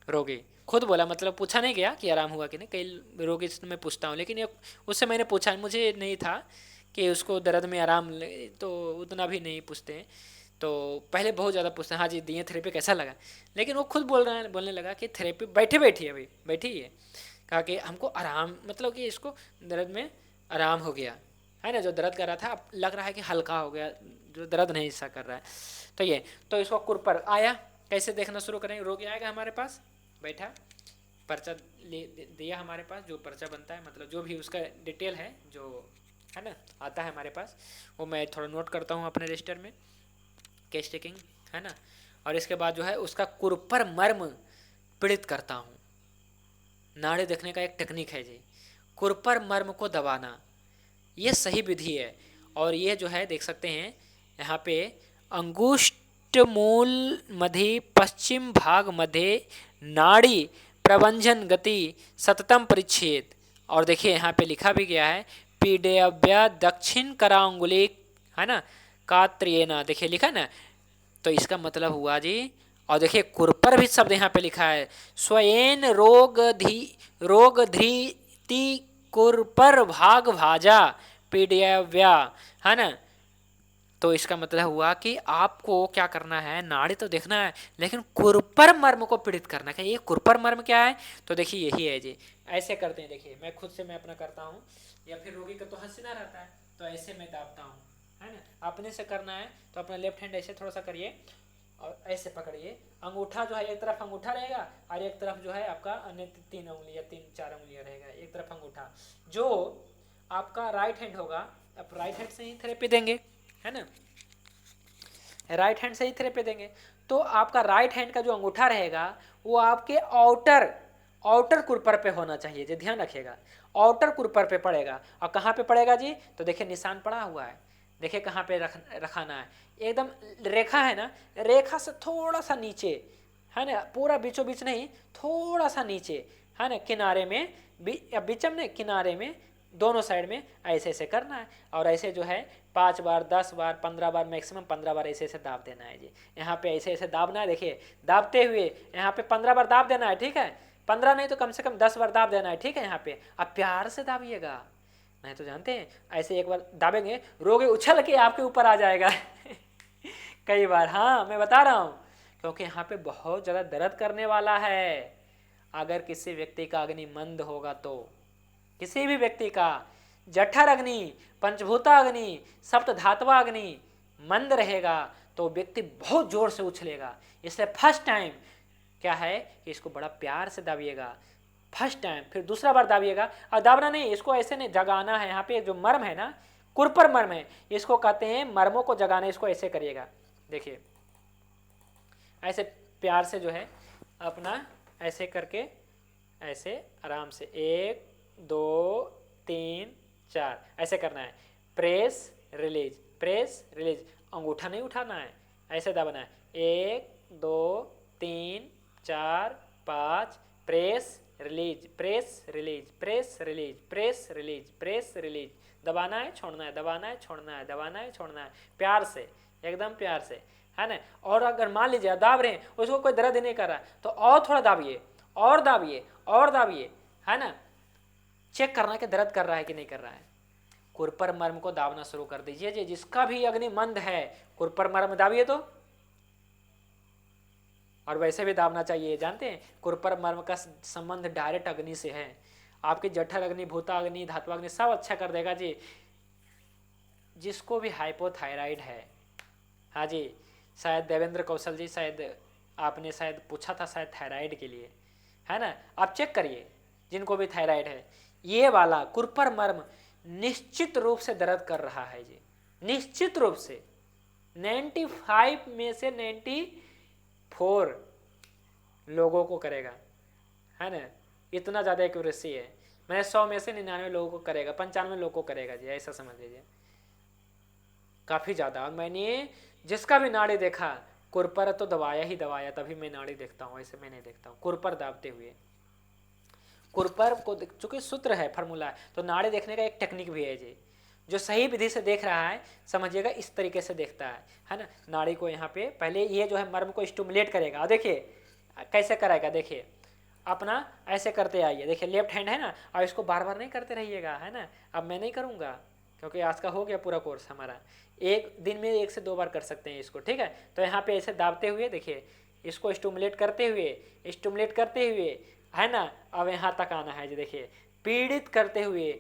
रोगी खुद बोला, मतलब पूछा नहीं गया कि आराम हुआ कि नहीं। कई रोगी से मैं पूछता हूँ, लेकिन ये उससे मैंने पूछा, मुझे नहीं था कि उसको दर्द में आराम, तो उतना भी नहीं पूछते हैं। तो पहले बहुत ज़्यादा पूछते हैं, हाँ जी दिए थेरेपी कैसा लगा, लेकिन वो खुद बोलने लगा कि थेरेपी बैठे बैठी है, अभी बैठी है, कहा कि हमको आराम, मतलब कि इसको दर्द में आराम हो गया, है ना, जो दर्द कर रहा था अब लग रहा है कि हल्का हो गया, जो दर्द नहीं ऐसा कर रहा है। तो ये तो इसको कुरपर आया, कैसे देखना शुरू करेंगे, रोगी आएगा हमारे पास, बैठा, पर्चा ले दिया हमारे पास, जो पर्चा बनता है, मतलब जो भी उसका डिटेल है जो है ना आता है हमारे पास, वो मैं थोड़ा नोट करता हूँ अपने रजिस्टर में। केस टेकिंग, है ना। और इसके बाद जो है उसका कुरपर मर्म पीड़ित करता हूँ। नाड़ी देखने का एक टेक्निक है जी, कुरपर मर्म को दबाना, ये सही विधि है। और ये जो है देख सकते हैं यहाँ पे, अंगुष्ठ मूल मध्य पश्चिम भाग मध्य नाड़ी प्रभंजन गति सततम परिच्छेद। और देखिए यहाँ पे लिखा भी गया है पीडेव्य दक्षिण करांगुली, है ना, कात्रियेना, देखिए लिखा ना। तो इसका मतलब हुआ जी, और देखिए कुरपर भी शब्द यहाँ पे लिखा है, स्वयं रोग धृति कुरपर भाग भाजा पीडव्या, है ना। तो इसका मतलब हुआ कि आपको क्या करना है, नाड़ी तो देखना है लेकिन कुरपर मर्म को पीड़ित करना है। ये कुरपर मर्म क्या है, तो देखिए यही है जी। ऐसे करते हैं, देखिए मैं खुद से मैं अपना करता हूँ, या फिर रोगी का तो हंसना रहता है, तो ऐसे मैं दाबता हूँ, है ना। अपने से करना है तो अपना लेफ्ट हैंड ऐसे थोड़ा सा करिए और ऐसे पकड़िए। अंगूठा जो है एक तरफ अंगूठा रहेगा और एक तरफ जो है आपका अन्य 3 उंगली या 3-4 उंगलियां रहेगा, एक तरफ अंगूठा। जो आपका राइट हैंड होगा, आप राइट हैंड से ही थेरेपी देंगे, है ना, राइट हैंड से ही थेरेपी देंगे। तो आपका राइट हैंड का जो अंगूठा रहेगा वो आपके आउटर कुरपर पे होना चाहिए जी, ध्यान रखिएगा, आउटर कुरपर पे पड़ेगा। और कहाँ पे पड़ेगा जी, तो देखिए निशान पड़ा हुआ है, देखिए कहाँ पे रखाना है, एकदम रेखा है ना, रेखा से थोड़ा सा नीचे, है ना, पूरा बीचों बीच नहीं, थोड़ा सा नीचे, है ना, किनारे में, बीचम ने किनारे में, दोनों साइड में ऐसे ऐसे करना है। और ऐसे जो है 5 बार 10 बार 15 बार, मैक्सिमम 15 बार ऐसे ऐसे दाब देना है जी। यहाँ पे ऐसे ऐसे दाबना है, देखिए दाबते हुए यहाँ पे 15 बार दाब देना है, ठीक है, 15 नहीं तो कम से कम 10 बार दाब देना है, ठीक है। यहाँ पे अब प्यार से दाबिएगा, नहीं तो जानते हैं ऐसे एक बार दाबेंगे रोगी उछल के आपके ऊपर आ जाएगा कई बार, हाँ मैं बता रहा हूँ, क्योंकि यहाँ पे बहुत ज़्यादा दर्द करने वाला है। अगर किसी व्यक्ति का अग्नि मंद होगा तो, किसी भी व्यक्ति का जठर अग्नि, पंचभूता अग्नि, सप्त धातवा अग्नि मंद रहेगा तो व्यक्ति बहुत जोर से उछलेगा। इसलिए फर्स्ट टाइम क्या है कि इसको बड़ा प्यार से दाबिएगा, फर्स्ट टाइम, फिर दूसरा बार दाबिएगा। और दाबना नहीं, इसको ऐसे नहीं जगाना है। यहाँ पे जो मर्म है ना, कुरपर मर्म है, इसको कहते हैं मर्मों को जगाना, इसको ऐसे करिएगा, देखिए ऐसे प्यार से जो है अपना ऐसे करके, ऐसे आराम से 1 2 3 4 ऐसे करना है, प्रेस रिलीज, प्रेस रिलीज, अंगूठा नहीं उठाना है, ऐसे दबाना है, 1 2 3 4 5, press release, press release, press release, press release, press release, दबाना है छोड़ना है, दबाना है छोड़ना है, दबाना है छोड़ना है, प्यार से, एकदम प्यार से, है ना। और अगर मान लीजिए दाब रहे हैं उसको कोई दर्द नहीं कर रहा तो और थोड़ा दाबिए, और दाबिए, और दाबिए, है ना, चेक करना कि दर्द कर रहा है कि नहीं कर रहा है। कुरपर मर्म को दाबना शुरू कर दीजिए जी, जिसका भी अग्नि मंद है कुरपर मर्म दाबिए तो। और वैसे भी दाबना चाहिए, जानते हैं कुरपर मर्म का संबंध डायरेक्ट अग्नि से है। आपकी जठर अग्नि, भूता अग्नि, धातु अग्नि सब अच्छा कर देगा जी। जिसको भी हाइपोथायराइड है, हाँ जी, शायद देवेंद्र कौशल जी, शायद आपने शायद पूछा था शायद थायराइड के लिए, है ना, आप चेक करिए जिनको भी थायराइड है, ये वाला कुरपर मर्म निश्चित रूप से दर्द कर रहा है जी, निश्चित रूप से 95 में से 94 लोगों को करेगा, है ना, इतना ज़्यादा एक्यूरेसी है। मैंने 100 में से 99 लोगों को करेगा, 95 लोगों को करेगा जी, ऐसा समझ लीजिए, काफ़ी ज़्यादा। मैंने जिसका भी नाड़ी देखा कुरपर तो दबाया ही दबाया, तभी मैं नाड़ी देखता हूँ, ऐसे मैं नहीं देखता हूँ कुरपर दाबते हुए। कुरपर को चूंकि सूत्र है, फार्मूला है, तो नाड़ी देखने का एक टेक्निक भी है जी। जो सही विधि से देख रहा है समझिएगा इस तरीके से देखता है ना। नाड़ी को यहाँ पे पहले ये जो है मर्म को स्टिमुलेट करेगा, देखिए कैसे कराएगा, देखिए अपना ऐसे करते आइए, देखिए लेफ्ट हैंड है ना, और इसको बार बार नहीं करते रहिएगा, है ना। अब मैं नहीं करूँगा क्योंकि आज का हो गया पूरा कोर्स हमारा, एक दिन में 1 से 2 बार कर सकते हैं इसको, ठीक है। तो यहाँ पे ऐसे दाबते हुए देखिए, इसको स्टिमुलेट करते हुए, है ना, अब यहाँ तक आना है जी, देखिए पीड़ित करते हुए